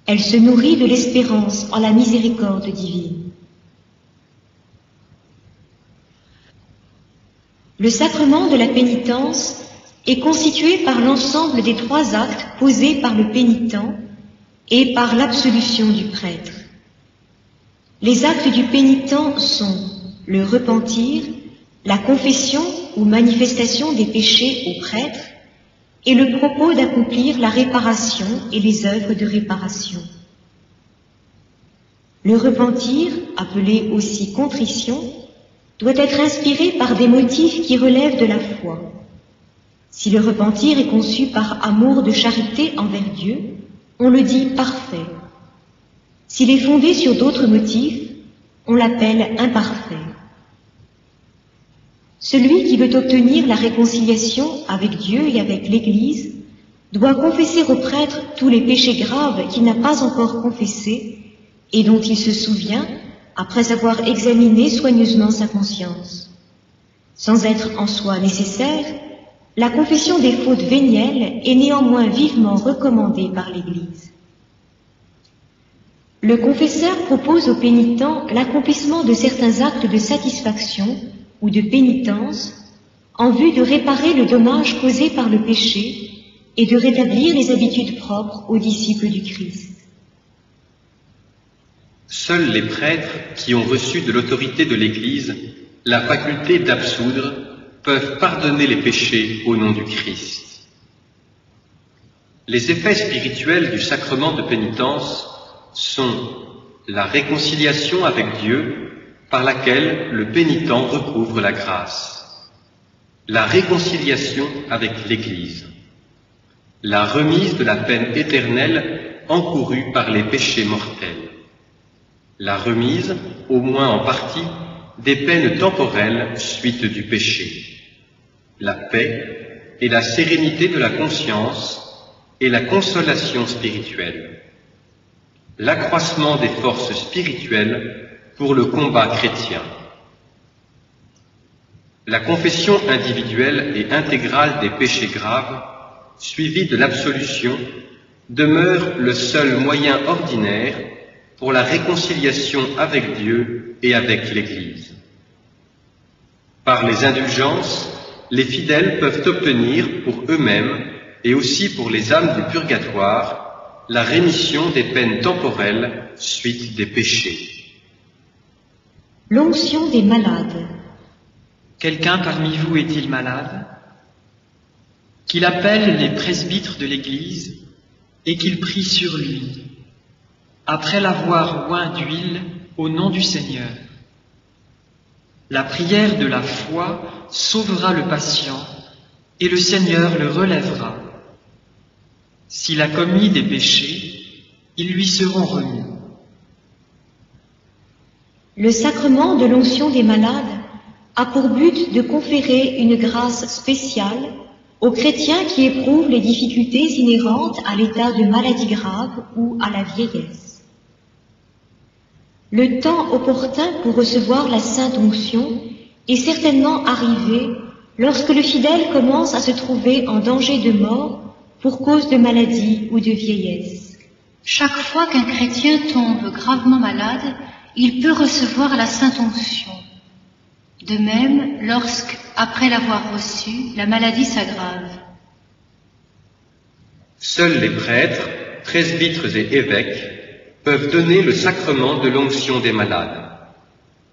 Elle se nourrit de l'espérance en la miséricorde divine. Le sacrement de la pénitence est constitué par l'ensemble des 3 actes posés par le pénitent et par l'absolution du prêtre. Les actes du pénitent sont le repentir, la confession ou manifestation des péchés au prêtre et le propos d'accomplir la réparation et les œuvres de réparation. Le repentir, appelé aussi contrition, doit être inspiré par des motifs qui relèvent de la foi. Si le repentir est conçu par amour de charité envers Dieu, on le dit parfait. S'il est fondé sur d'autres motifs, on l'appelle imparfait. Celui qui veut obtenir la réconciliation avec Dieu et avec l'Église doit confesser au prêtre tous les péchés graves qu'il n'a pas encore confessés et dont il se souvient après avoir examiné soigneusement sa conscience. Sans être en soi nécessaire, la confession des fautes vénielles est néanmoins vivement recommandée par l'Église. Le confesseur propose aux pénitents l'accomplissement de certains actes de satisfaction ou de pénitence en vue de réparer le dommage causé par le péché et de rétablir les habitudes propres aux disciples du Christ. Seuls les prêtres qui ont reçu de l'autorité de l'Église la faculté d'absoudre peuvent pardonner les péchés au nom du Christ. Les effets spirituels du sacrement de pénitence sont la réconciliation avec Dieu par laquelle le pénitent recouvre la grâce, la réconciliation avec l'Église, la remise de la peine éternelle encourue par les péchés mortels, la remise, au moins en partie, des peines temporelles suite du péché, la paix et la sérénité de la conscience et la consolation spirituelle, l'accroissement des forces spirituelles pour le combat chrétien. La confession individuelle et intégrale des péchés graves, suivie de l'absolution, demeure le seul moyen ordinaire pour la réconciliation avec Dieu et avec l'Église. Par les indulgences, les fidèles peuvent obtenir pour eux-mêmes et aussi pour les âmes du purgatoire la rémission des peines temporelles suite des péchés. L'onction des malades. Quelqu'un parmi vous est-il malade? Qu'il appelle les presbytres de l'Église et qu'il prie sur lui, après l'avoir oint d'huile au nom du Seigneur. La prière de la foi sauvera le patient et le Seigneur le relèvera. S'il a commis des péchés, ils lui seront remis. Le sacrement de l'onction des malades a pour but de conférer une grâce spéciale aux chrétiens qui éprouvent les difficultés inhérentes à l'état de maladie grave ou à la vieillesse. Le temps opportun pour recevoir la sainte onction est certainement arrivé lorsque le fidèle commence à se trouver en danger de mort pour cause de maladie ou de vieillesse. Chaque fois qu'un chrétien tombe gravement malade, il peut recevoir la sainte onction. De même, lorsque, après l'avoir reçue, la maladie s'aggrave. Seuls les prêtres, presbytres et évêques peuvent donner le sacrement de l'onction des malades.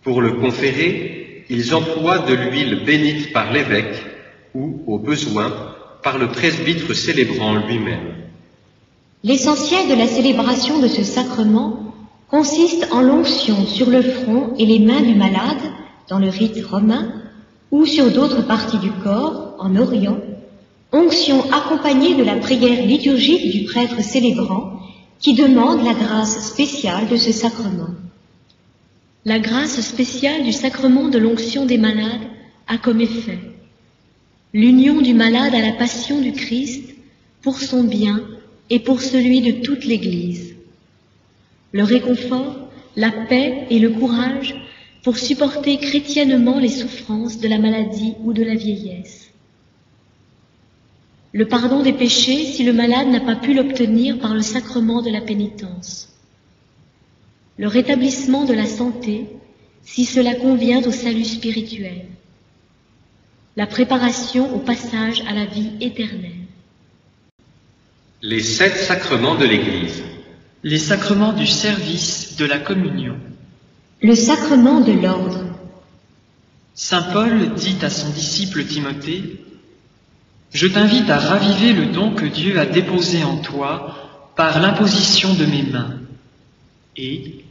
Pour le conférer, ils emploient de l'huile bénite par l'évêque ou, au besoin, par le presbytre célébrant lui-même. L'essentiel de la célébration de ce sacrement consiste en l'onction sur le front et les mains du malade, dans le rite romain, ou sur d'autres parties du corps, en Orient, onction accompagnée de la prière liturgique du prêtre célébrant, qui demande la grâce spéciale de ce sacrement. La grâce spéciale du sacrement de l'onction des malades a comme effet l'union du malade à la passion du Christ pour son bien et pour celui de toute l'Église, le réconfort, la paix et le courage pour supporter chrétiennement les souffrances de la maladie ou de la vieillesse, le pardon des péchés si le malade n'a pas pu l'obtenir par le sacrement de la pénitence, le rétablissement de la santé si cela convient au salut spirituel, la préparation au passage à la vie éternelle. Les 7 sacrements de l'Église. Les sacrements du service de la communion. Le sacrement de l'ordre. Saint Paul dit à son disciple Timothée: Je t'invite à raviver le don que Dieu a déposé en toi par l'imposition de mes mains. Et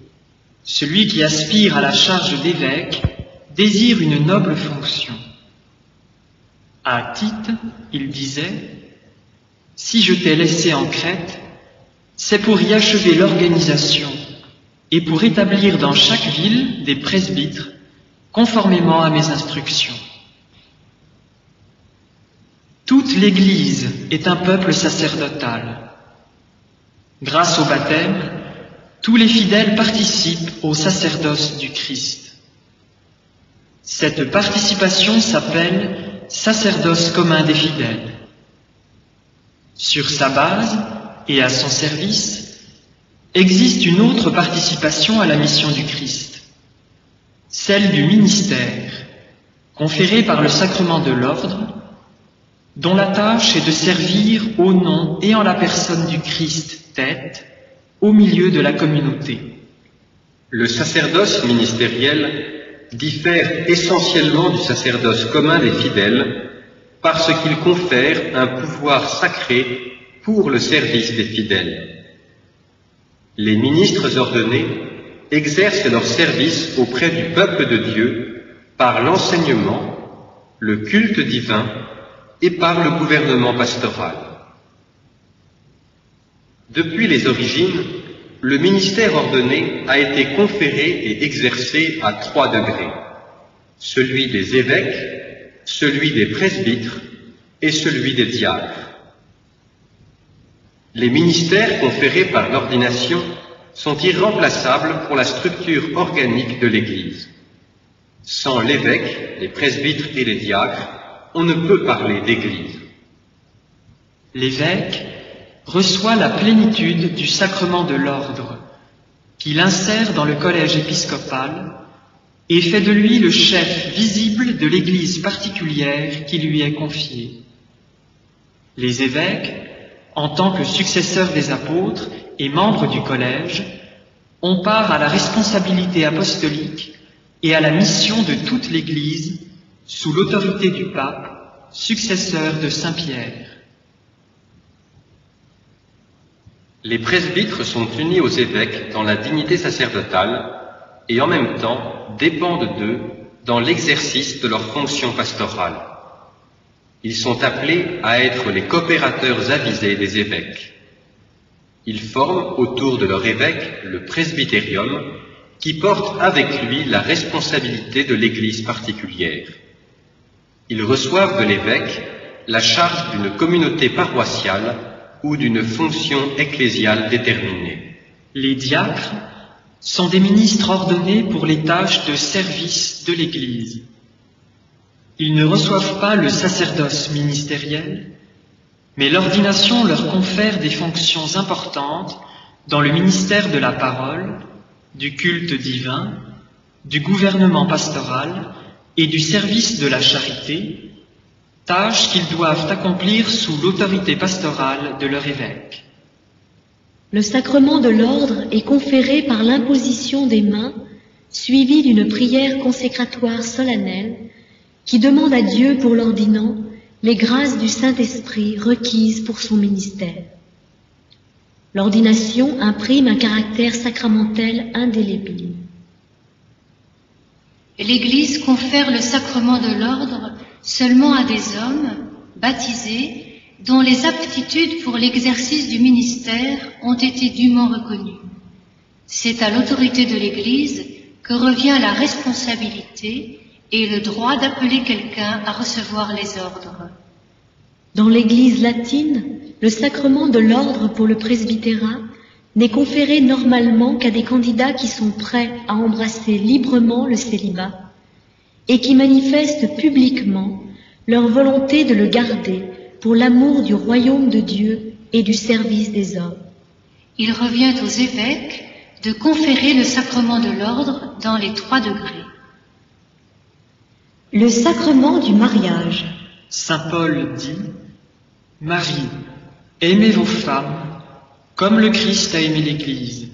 celui qui aspire à la charge d'évêque désire une noble fonction. À Tite, il disait: Si je t'ai laissé en Crète, c'est pour y achever l'organisation et pour établir dans chaque ville des presbytres conformément à mes instructions. Toute l'Église est un peuple sacerdotal. Grâce au baptême, tous les fidèles participent au sacerdoce du Christ. Cette participation s'appelle sacerdoce commun des fidèles. Sur sa base et à son service, existe une autre participation à la mission du Christ, celle du ministère, conférée par le sacrement de l'ordre, dont la tâche est de servir au nom et en la personne du Christ tête, au milieu de la communauté. Le sacerdoce ministériel diffère essentiellement du sacerdoce commun des fidèles parce qu'il confère un pouvoir sacré pour le service des fidèles. Les ministres ordonnés exercent leur service auprès du peuple de Dieu par l'enseignement, le culte divin et par le gouvernement pastoral. Depuis les origines, le ministère ordonné a été conféré et exercé à 3 degrés, celui des évêques, celui des presbytres et celui des diacres. Les ministères conférés par l'ordination sont irremplaçables pour la structure organique de l'Église. Sans l'évêque, les presbytres et les diacres, on ne peut parler d'Église. L'évêque reçoit la plénitude du sacrement de l'ordre, qu'il insère dans le collège épiscopal et fait de lui le chef visible de l'Église particulière qui lui est confiée. Les évêques, en tant que successeurs des apôtres et membres du collège, ont part à la responsabilité apostolique et à la mission de toute l'Église sous l'autorité du pape, successeur de Saint Pierre. Les presbytres sont unis aux évêques dans la dignité sacerdotale et en même temps dépendent d'eux dans l'exercice de leur fonction pastorale. Ils sont appelés à être les coopérateurs avisés des évêques. Ils forment autour de leur évêque le presbytérium qui porte avec lui la responsabilité de l'Église particulière. Ils reçoivent de l'évêque la charge d'une communauté paroissiale ou d'une fonction ecclésiale déterminée. Les diacres sont des ministres ordonnés pour les tâches de service de l'Église. Ils ne reçoivent pas le sacerdoce ministériel, mais l'ordination leur confère des fonctions importantes dans le ministère de la parole, du culte divin, du gouvernement pastoral et du service de la charité, tâches qu'ils doivent accomplir sous l'autorité pastorale de leur évêque. Le sacrement de l'ordre est conféré par l'imposition des mains, suivie d'une prière consécratoire solennelle, qui demande à Dieu pour l'ordinant les grâces du Saint-Esprit requises pour son ministère. L'ordination imprime un caractère sacramentel indélébile. L'Église confère le sacrement de l'ordre seulement à des hommes baptisés dont les aptitudes pour l'exercice du ministère ont été dûment reconnues. C'est à l'autorité de l'Église que revient la responsabilité et le droit d'appeler quelqu'un à recevoir les ordres. Dans l'Église latine, le sacrement de l'ordre pour le presbytérat n'est conféré normalement qu'à des candidats qui sont prêts à embrasser librement le célibat et qui manifestent publiquement leur volonté de le garder pour l'amour du royaume de Dieu et du service des hommes. Il revient aux évêques de conférer le sacrement de l'ordre dans les 3 degrés. Le sacrement du mariage. Saint Paul dit « Marie, aimez vos femmes comme le Christ a aimé l'Église.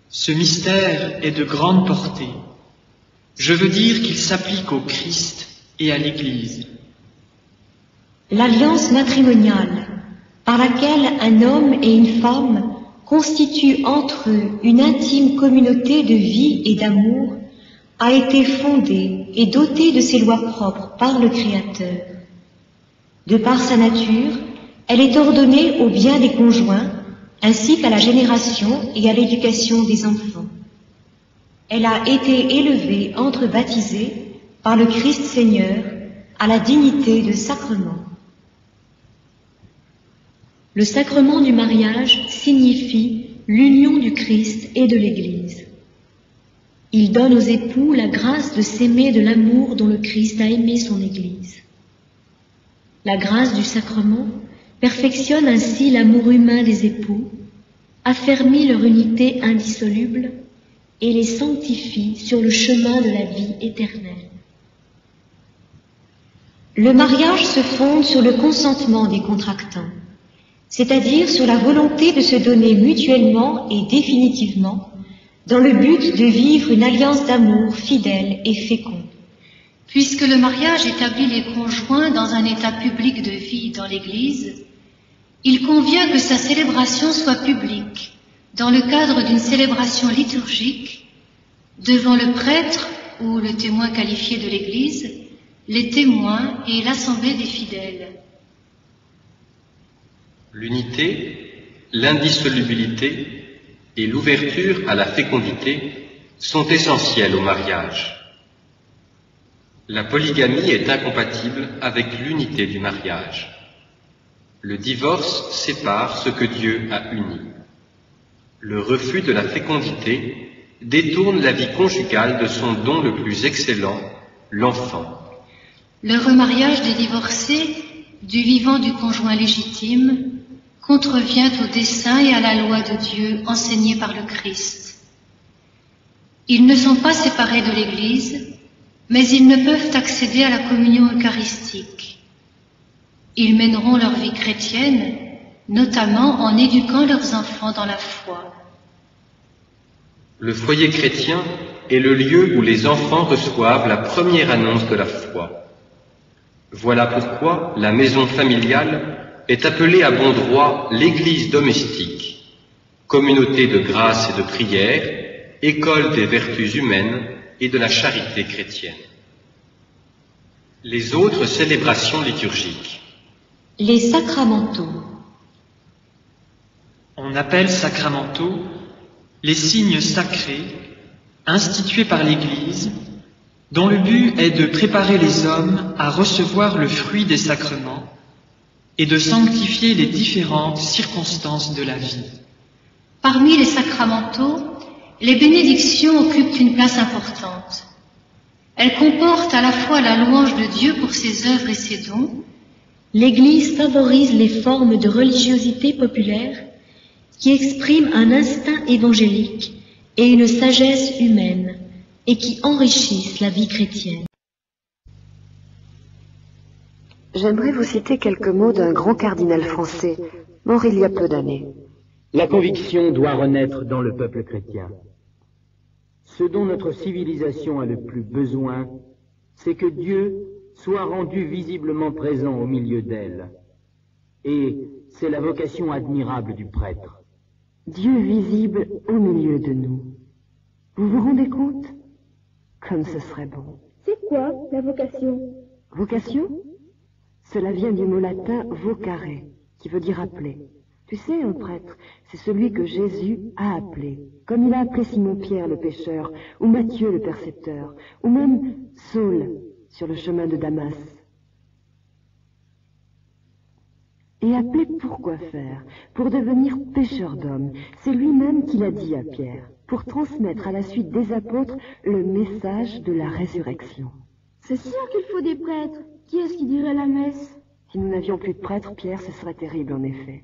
Ce mystère est de grande portée. Je veux dire qu'il s'applique au Christ et à l'Église. » L'alliance matrimoniale, par laquelle un homme et une femme constituent entre eux une intime communauté de vie et d'amour, a été fondée et dotée de ses lois propres par le Créateur. De par sa nature, elle est ordonnée au bien des conjoints, ainsi qu'à la génération et à l'éducation des enfants. Elle a été élevée entre baptisés par le Christ Seigneur à la dignité de sacrement. Le sacrement du mariage signifie l'union du Christ et de l'Église. Il donne aux époux la grâce de s'aimer de l'amour dont le Christ a aimé son Église. La grâce du sacrement perfectionne ainsi l'amour humain des époux, affermit leur unité indissoluble et les sanctifie sur le chemin de la vie éternelle. Le mariage se fonde sur le consentement des contractants, c'est-à-dire sur la volonté de se donner mutuellement et définitivement dans le but de vivre une alliance d'amour fidèle et féconde. Puisque le mariage établit les conjoints dans un état public de vie dans l'Église, il convient que sa célébration soit publique, dans le cadre d'une célébration liturgique, devant le prêtre ou le témoin qualifié de l'Église, les témoins et l'assemblée des fidèles. L'unité, l'indissolubilité et l'ouverture à la fécondité sont essentiels au mariage. La polygamie est incompatible avec l'unité du mariage. Le divorce sépare ce que Dieu a uni. Le refus de la fécondité détourne la vie conjugale de son don le plus excellent, l'enfant. Le remariage des divorcés, du vivant du conjoint légitime, contrevient au dessein et à la loi de Dieu enseignée par le Christ. Ils ne sont pas séparés de l'Église, mais ils ne peuvent accéder à la communion eucharistique. Ils mèneront leur vie chrétienne, notamment en éduquant leurs enfants dans la foi. Le foyer chrétien est le lieu où les enfants reçoivent la première annonce de la foi. Voilà pourquoi la maison familiale est appelée à bon droit l'Église domestique, communauté de grâce et de prière, école des vertus humaines et de la charité chrétienne. Les autres célébrations liturgiques. Les sacramentaux. On appelle sacramentaux les signes sacrés institués par l'Église, dont le but est de préparer les hommes à recevoir le fruit des sacrements et de sanctifier les différentes circonstances de la vie. Parmi les sacramentaux, les bénédictions occupent une place importante. Elles comportent à la fois la louange de Dieu pour ses œuvres et ses dons. L'Église favorise les formes de religiosité populaire qui expriment un instinct évangélique et une sagesse humaine et qui enrichissent la vie chrétienne. J'aimerais vous citer quelques mots d'un grand cardinal français, mort il y a peu d'années. La conviction doit renaître dans le peuple chrétien. Ce dont notre civilisation a le plus besoin, c'est que Dieu soit rendu visiblement présent au milieu d'elle. Et c'est la vocation admirable du prêtre. Dieu visible au milieu de nous. Vous vous rendez compte? Comme ce serait bon. C'est quoi, la vocation? Vocation? Cela vient du mot latin vocare, qui veut dire appeler. Tu sais, un prêtre, c'est celui que Jésus a appelé, comme il a appelé Simon-Pierre le pêcheur, ou Matthieu le percepteur, ou même Saul sur le chemin de Damas. Et appelé pour quoi faire? Pour devenir pêcheur d'hommes. C'est lui-même qui l'a dit à Pierre, pour transmettre à la suite des apôtres le message de la résurrection. C'est sûr qu'il faut des prêtres. Qui est-ce qui dirait la messe? Si nous n'avions plus de prêtres, Pierre, ce serait terrible en effet.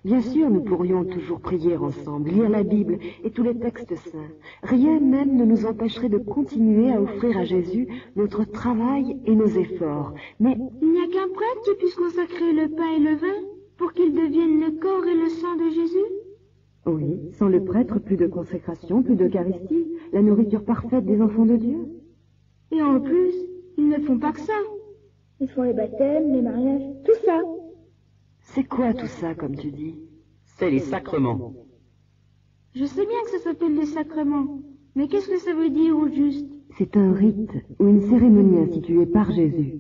Bien sûr, nous pourrions toujours prier ensemble, lire la Bible et tous les textes saints. Rien même ne nous empêcherait de continuer à offrir à Jésus notre travail et nos efforts. Mais il n'y a qu'un prêtre qui puisse consacrer le pain et le vin pour qu'ils deviennent le corps et le sang de Jésus? Oui, sans le prêtre, plus de consécration, plus d'Eucharistie, la nourriture parfaite des enfants de Dieu. Et en plus, ils ne font pas que ça. Ils font les baptêmes, les mariages, tout ça. C'est quoi tout ça, comme tu dis? C'est les sacrements. Je sais bien que ça s'appelle les sacrements, mais qu'est-ce que ça veut dire au juste? C'est un rite ou une cérémonie instituée par Jésus.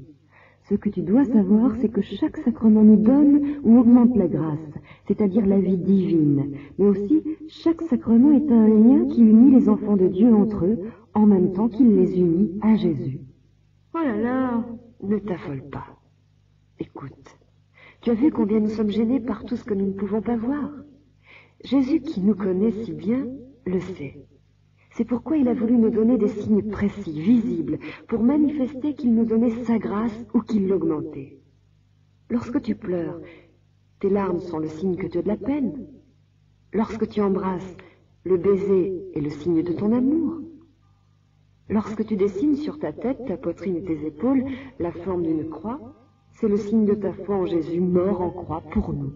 Ce que tu dois savoir, c'est que chaque sacrement nous donne ou augmente la grâce, c'est-à-dire la vie divine. Mais aussi, chaque sacrement est un lien qui unit les enfants de Dieu entre eux, en même temps qu'il les unit à Jésus. Oh là là! Ne t'affole pas. Écoute. Tu as vu combien nous sommes gênés par tout ce que nous ne pouvons pas voir? Jésus, qui nous connaît si bien, le sait. C'est pourquoi il a voulu nous donner des signes précis, visibles, pour manifester qu'il nous donnait sa grâce ou qu'il l'augmentait. Lorsque tu pleures, tes larmes sont le signe que tu as de la peine. Lorsque tu embrasses, le baiser est le signe de ton amour. Lorsque tu dessines sur ta tête, ta poitrine et tes épaules la forme d'une croix, c'est le signe de ta foi en Jésus mort en croix pour nous.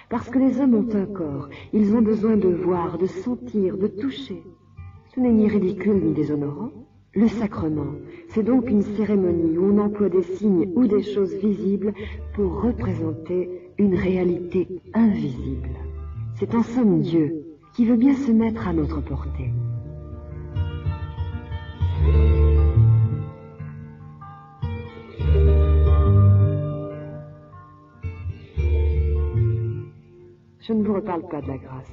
Parce que les hommes ont un corps, ils ont besoin de voir, de sentir, de toucher. Ce n'est ni ridicule ni déshonorant. Le sacrement, c'est donc une cérémonie où on emploie des signes ou des choses visibles pour représenter une réalité invisible. C'est en somme Dieu qui veut bien se mettre à notre portée. Je ne vous reparle pas de la grâce.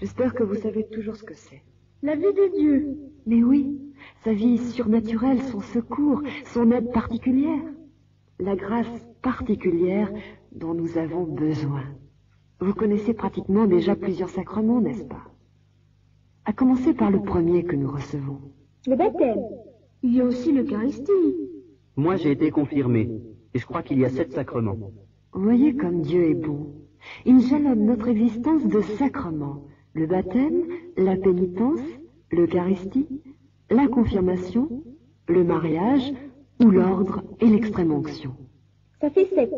J'espère que vous savez toujours ce que c'est. La vie de Dieu. Mais oui, sa vie surnaturelle, son secours, son aide particulière. La grâce particulière dont nous avons besoin. Vous connaissez pratiquement déjà plusieurs sacrements, n'est-ce pas? À commencer par le premier que nous recevons. Le baptême. Il y a aussi l'Eucharistie. Moi, j'ai été confirmé, et je crois qu'il y a 7 sacrements. Vous voyez comme Dieu est bon. Il jalonne notre existence de sacrements. Le baptême, la pénitence, l'Eucharistie, la confirmation, le mariage ou l'ordre et l'extrême-onction. Ça fait 7.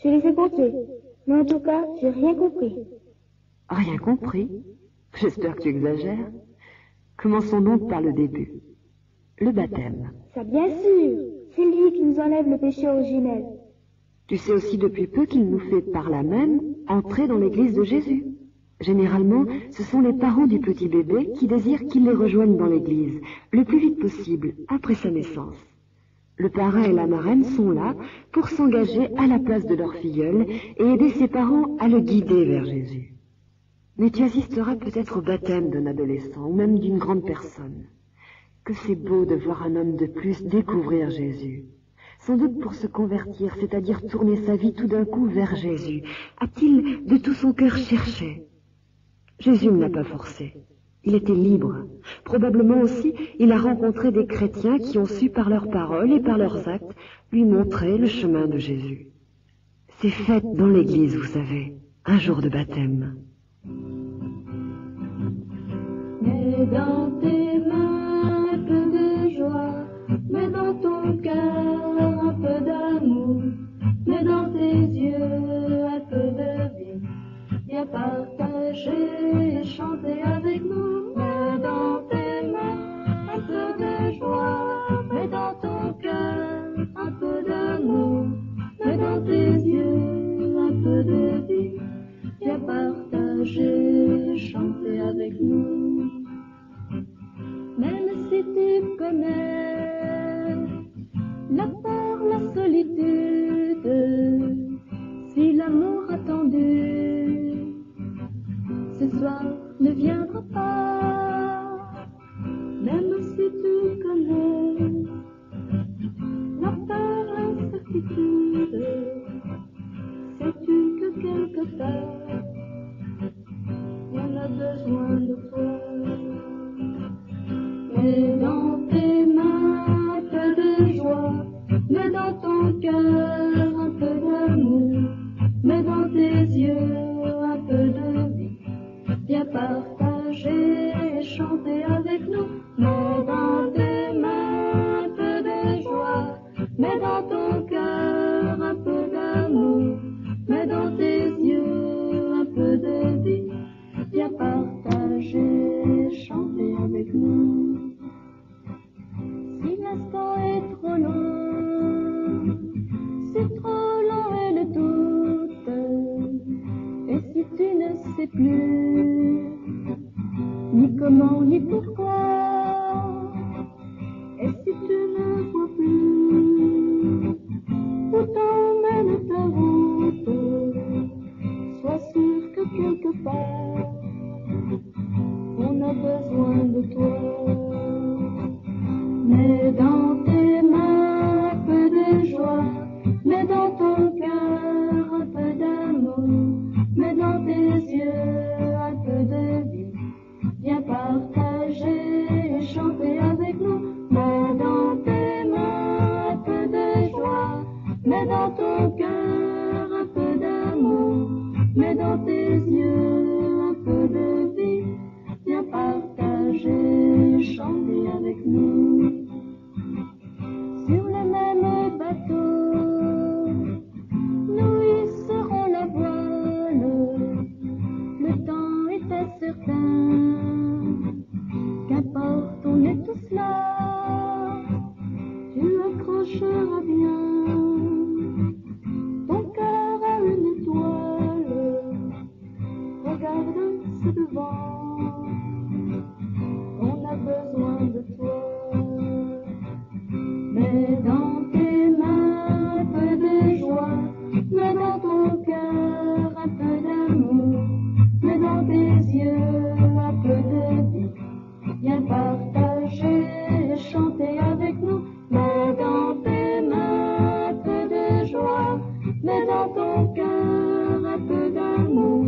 Je les ai comptés. Mais en tout cas, j'ai rien compris. Rien compris? J'espère que tu exagères. Commençons donc par le début. Le baptême. Ça, bien sûr. C'est lui qui nous enlève le péché originel. Tu sais aussi depuis peu qu'il nous fait par là même entrer dans l'église de Jésus. Généralement, ce sont les parents du petit bébé qui désirent qu'il les rejoigne dans l'église, le plus vite possible, après sa naissance. Le parrain et la marraine sont là pour s'engager à la place de leur filleul et aider ses parents à le guider vers Jésus. Mais tu assisteras peut-être au baptême d'un adolescent ou même d'une grande personne. Que c'est beau de voir un homme de plus découvrir Jésus. Sans doute pour se convertir, c'est-à-dire tourner sa vie tout d'un coup vers Jésus. A-t-il de tout son cœur cherché? Jésus ne l'a pas forcé. Il était libre. Probablement aussi, il a rencontré des chrétiens qui ont su par leurs paroles et par leurs actes lui montrer le chemin de Jésus. C'est fête dans l'église, vous savez, un jour de baptême. Mets dans tes mains un peu de joie, mets dans ton cœur un peu d'amour, mets dans tes yeux un peu de vie. Viens partager et chanter avec nous. Mets dans tes mains un peu de joie, mets dans ton cœur un peu d'amour, mets dans tes yeux un peu de vie. Viens partager et chanter avec nous. Même si tu connais la peur, la solitude, si l'amour attendu ce soir ne viendra pas, même si tu connais la peur, l'incertitude, sais-tu que quelque part on a besoin de toi. Mets dans tes mains un peu de joie, mets dans ton cœur un peu d'amour, mets dans tes yeux un peu de vie. Viens partager et chanter avec nous. Mets dans tes mains un peu de joie, mets dans ton cœur un peu d'amour, mets dans tes yeux un peu de vie. Viens partager et chanter avec nous. Si l'instant est trop long, c'est trop long et le doute, et si tu ne sais plus ni comment ni pourquoi, et si tu ne vois plus où t'emmène ta route, sois sûr que quelque part on a besoin de toi. Mets dans tes mains un peu de joie, mets dans ton cœur un peu d'amour, mets dans tes yeux un peu de vie. Viens partager regarde, c'est devant. On a besoin de toi. Mets dans tes mains un peu de joie, mets dans ton cœur un peu d'amour, mets dans tes yeux un peu de vie. Viens partager et chanter avec nous. Mets dans tes mains un peu de joie, mets dans ton cœur un peu d'amour,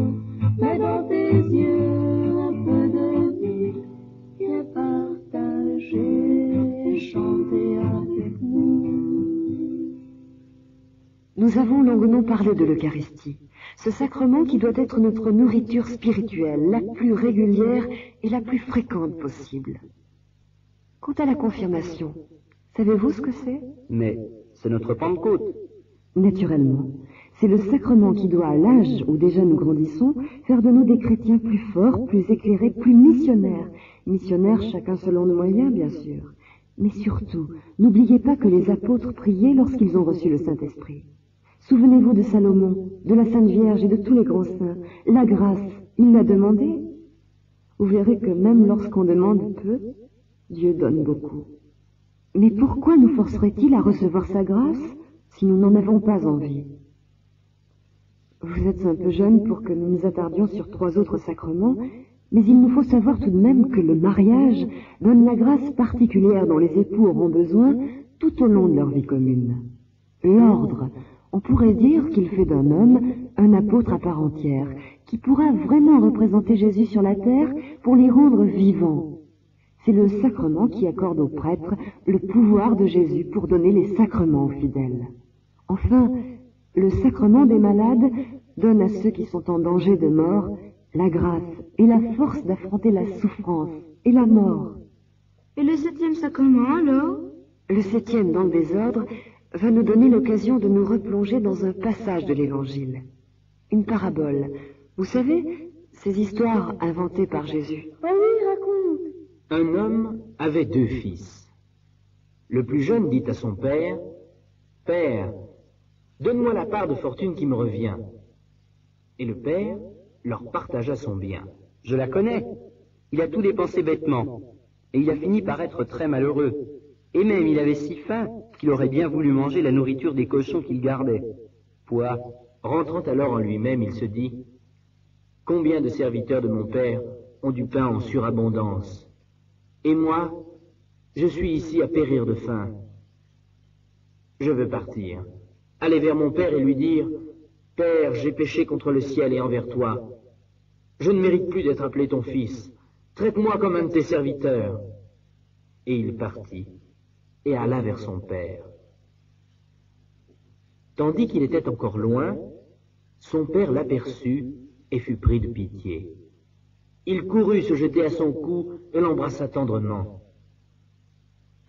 mets dans tes yeux un peu de vie. Viens partager et chanter avec nous. Nous avons longuement parlé de l'Eucharistie, ce sacrement qui doit être notre nourriture spirituelle, la plus régulière et la plus fréquente possible. Quant à la confirmation, savez-vous ce que c'est? Mais c'est notre Pentecôte. Naturellement, c'est le sacrement qui doit, à l'âge où déjà nous grandissons, faire de nous des chrétiens plus forts, plus éclairés, plus missionnaires. Missionnaires chacun selon nos moyens, bien sûr. Mais surtout, n'oubliez pas que les apôtres priaient lorsqu'ils ont reçu le Saint-Esprit. Souvenez-vous de Salomon, de la Sainte Vierge et de tous les grands saints. La grâce, il l'a demandé. Vous verrez que même lorsqu'on demande peu, Dieu donne beaucoup. Mais pourquoi nous forcerait-il à recevoir sa grâce si nous n'en avons pas envie? Vous êtes un peu jeune pour que nous nous attardions sur 3 autres sacrements, mais il nous faut savoir tout de même que le mariage donne la grâce particulière dont les époux auront besoin tout au long de leur vie commune. L'ordre, on pourrait dire qu'il fait d'un homme un apôtre à part entière, qui pourra vraiment représenter Jésus sur la terre pour les rendre vivants. C'est le sacrement qui accorde aux prêtres le pouvoir de Jésus pour donner les sacrements aux fidèles. Enfin, le sacrement des malades donne à ceux qui sont en danger de mort la grâce et la force d'affronter la souffrance et la mort. Et le 7e sacrement, alors? Le 7e, dans le désordre, va nous donner l'occasion de nous replonger dans un passage de l'Évangile. Une parabole. Vous savez, ces histoires inventées par Jésus. Oh oui, raconte. Un homme avait 2 fils. Le plus jeune dit à son père, « Père, donne-moi la part de fortune qui me revient. » Et le père leur partagea son bien. Je la connais. Il a tout dépensé bêtement. Et il a fini par être très malheureux. Et même il avait si faim qu'il aurait bien voulu manger la nourriture des cochons qu'il gardait. Pouah. Rentrant alors en lui-même, il se dit, « Combien de serviteurs de mon père ont du pain en surabondance? Et moi, je suis ici à périr de faim. Je veux partir, aller vers mon père et lui dire, « Père, j'ai péché contre le ciel et envers toi. Je ne mérite plus d'être appelé ton fils. Traite-moi comme un de tes serviteurs. » Et il partit et alla vers son père. Tandis qu'il était encore loin, son père l'aperçut et fut pris de pitié. Il courut se jeter à son cou et l'embrassa tendrement.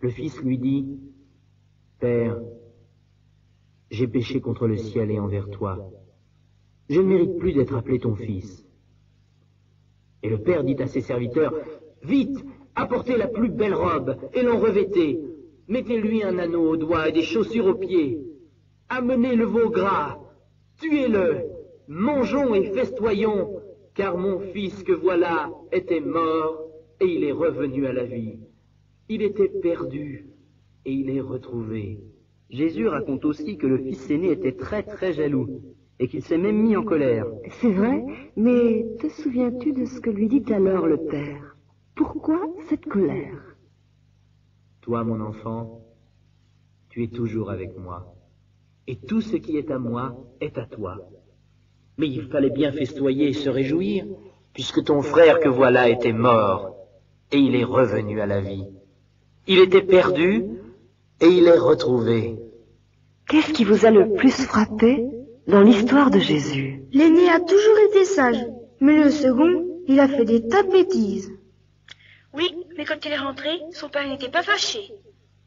Le fils lui dit, « Père, j'ai péché contre le ciel et envers toi. Je ne mérite plus d'être appelé ton fils. » Et le père dit à ses serviteurs, « Vite, apportez la plus belle robe et l'en revêtez. Mettez-lui un anneau au doigt et des chaussures aux pieds. Amenez le veau gras, tuez-le, mangeons et festoyons, car mon fils que voilà était mort et il est revenu à la vie. Il était perdu et il est retrouvé. » Jésus raconte aussi que le fils aîné était très très jaloux et qu'il s'est même mis en colère. C'est vrai, mais te souviens-tu de ce que lui dit alors le père? Pourquoi cette colère? Toi, mon enfant, tu es toujours avec moi, et tout ce qui est à moi est à toi. Mais il fallait bien festoyer et se réjouir, puisque ton frère que voilà était mort, et il est revenu à la vie. Il était perdu, et il est retrouvé. Qu'est-ce qui vous a le plus frappé dans l'histoire de Jésus? L'aîné a toujours été sage, mais le second, il a fait des tas de bêtises. Oui, mais quand il est rentré, son père n'était pas fâché.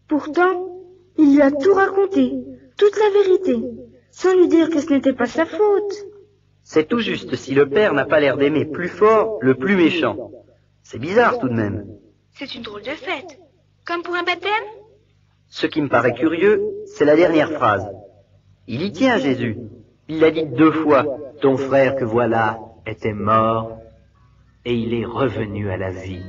Pourtant, il lui a tout raconté, toute la vérité, sans lui dire que ce n'était pas sa faute. C'est tout juste si le père n'a pas l'air d'aimer plus fort le plus méchant. C'est bizarre tout de même. C'est une drôle de fête. Comme pour un baptême? Ce qui me paraît curieux, c'est la dernière phrase. Il y tient, Jésus. Il l'a dit 2 fois. Ton frère que voilà était mort et il est revenu à la vie.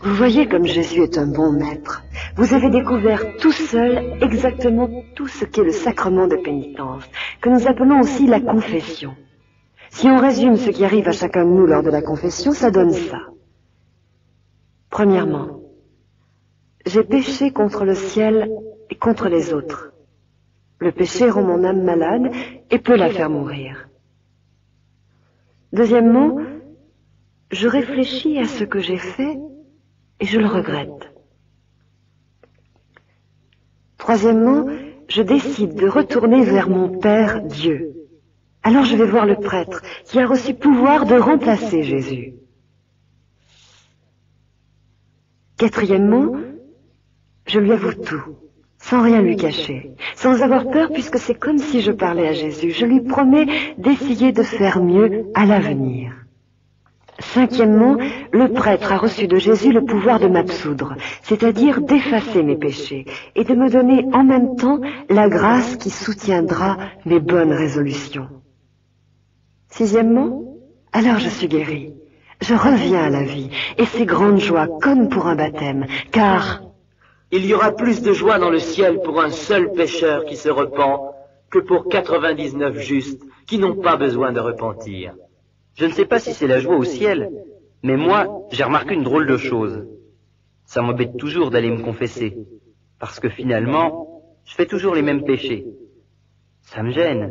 Vous voyez comme Jésus est un bon maître. Vous avez découvert tout seul exactement tout ce qu'est le sacrement de pénitence, que nous appelons aussi la confession. Si on résume ce qui arrive à chacun de nous lors de la confession, ça donne ça. Premièrement, j'ai péché contre le ciel et contre les autres. Le péché rend mon âme malade et peut la faire mourir. Deuxièmement, je réfléchis à ce que j'ai fait et je le regrette. Troisièmement, je décide de retourner vers mon Père Dieu. Alors je vais voir le prêtre qui a reçu pouvoir de remplacer Jésus. Quatrièmement, je lui avoue tout, sans rien lui cacher, sans avoir peur puisque c'est comme si je parlais à Jésus. Je lui promets d'essayer de faire mieux à l'avenir. Cinquièmement, le prêtre a reçu de Jésus le pouvoir de m'absoudre, c'est-à-dire d'effacer mes péchés et de me donner en même temps la grâce qui soutiendra mes bonnes résolutions. Sixièmement, alors je suis guéri. Je reviens à la vie et c'est grande joie comme pour un baptême, car il y aura plus de joie dans le ciel pour un seul pécheur qui se repent que pour 99 justes qui n'ont pas besoin de repentir. Je ne sais pas si c'est la joie au ciel, mais moi, j'ai remarqué une drôle de chose. Ça m'embête toujours d'aller me confesser, parce que finalement, je fais toujours les mêmes péchés. Ça me gêne.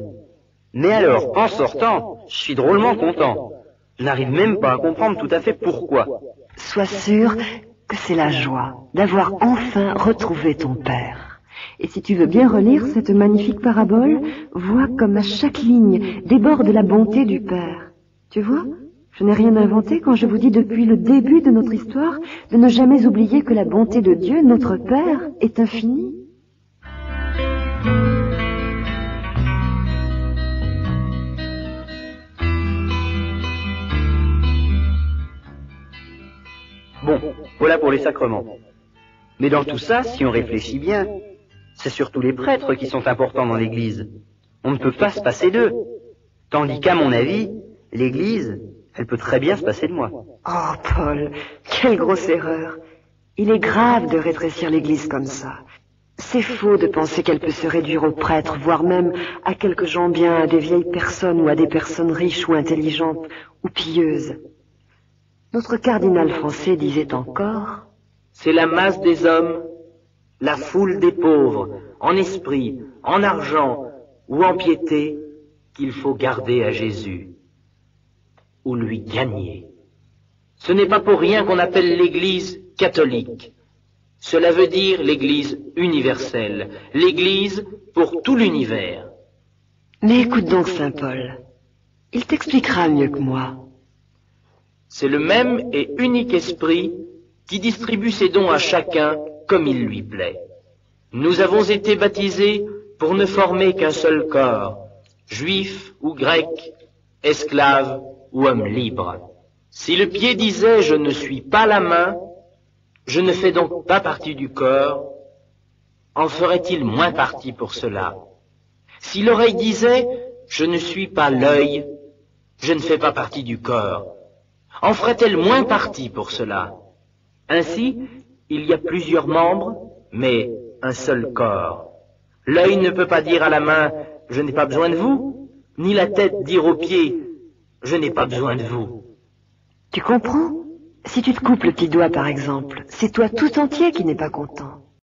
Mais alors, en sortant, je suis drôlement content. Je n'arrive même pas à comprendre tout à fait pourquoi. Sois sûr que c'est la joie d'avoir enfin retrouvé ton Père. Et si tu veux bien relire cette magnifique parabole, vois comme à chaque ligne déborde la bonté du Père. Tu vois, je n'ai rien inventé quand je vous dis depuis le début de notre histoire de ne jamais oublier que la bonté de Dieu, notre Père, est infinie. Bon, voilà pour les sacrements. Mais dans tout ça, si on réfléchit bien, c'est surtout les prêtres qui sont importants dans l'Église. On ne peut pas se passer d'eux. Tandis qu'à mon avis, l'Église, elle peut très bien se passer de moi. Oh, Paul, quelle grosse erreur. Il est grave de rétrécir l'Église comme ça. C'est faux de penser qu'elle peut se réduire aux prêtres, voire même à quelques gens bien, à des vieilles personnes ou à des personnes riches ou intelligentes ou pieuses. Notre cardinal français disait encore: c'est la masse des hommes, la foule des pauvres, en esprit, en argent ou en piété, qu'il faut garder à Jésus, ou lui gagner. Ce n'est pas pour rien qu'on appelle l'Église catholique. Cela veut dire l'Église universelle, l'Église pour tout l'univers. Mais écoute donc Saint Paul, il t'expliquera mieux que moi. C'est le même et unique esprit qui distribue ses dons à chacun comme il lui plaît. Nous avons été baptisés pour ne former qu'un seul corps, juif ou grec, esclave ou homme libre. Si le pied disait « je ne suis pas la main », je ne fais donc pas partie du corps, en ferait-il moins partie pour cela? Si l'oreille disait « je ne suis pas l'œil », je ne fais pas partie du corps, en ferait-elle moins partie pour cela? Ainsi, il y a plusieurs membres, mais un seul corps. L'œil ne peut pas dire à la main « je n'ai pas besoin de vous », ni la tête dire aux pieds « je n'ai pas besoin de vous ». Tu comprends? Si tu te coupes le petit doigt, par exemple, c'est toi tout entier qui n'es pas content.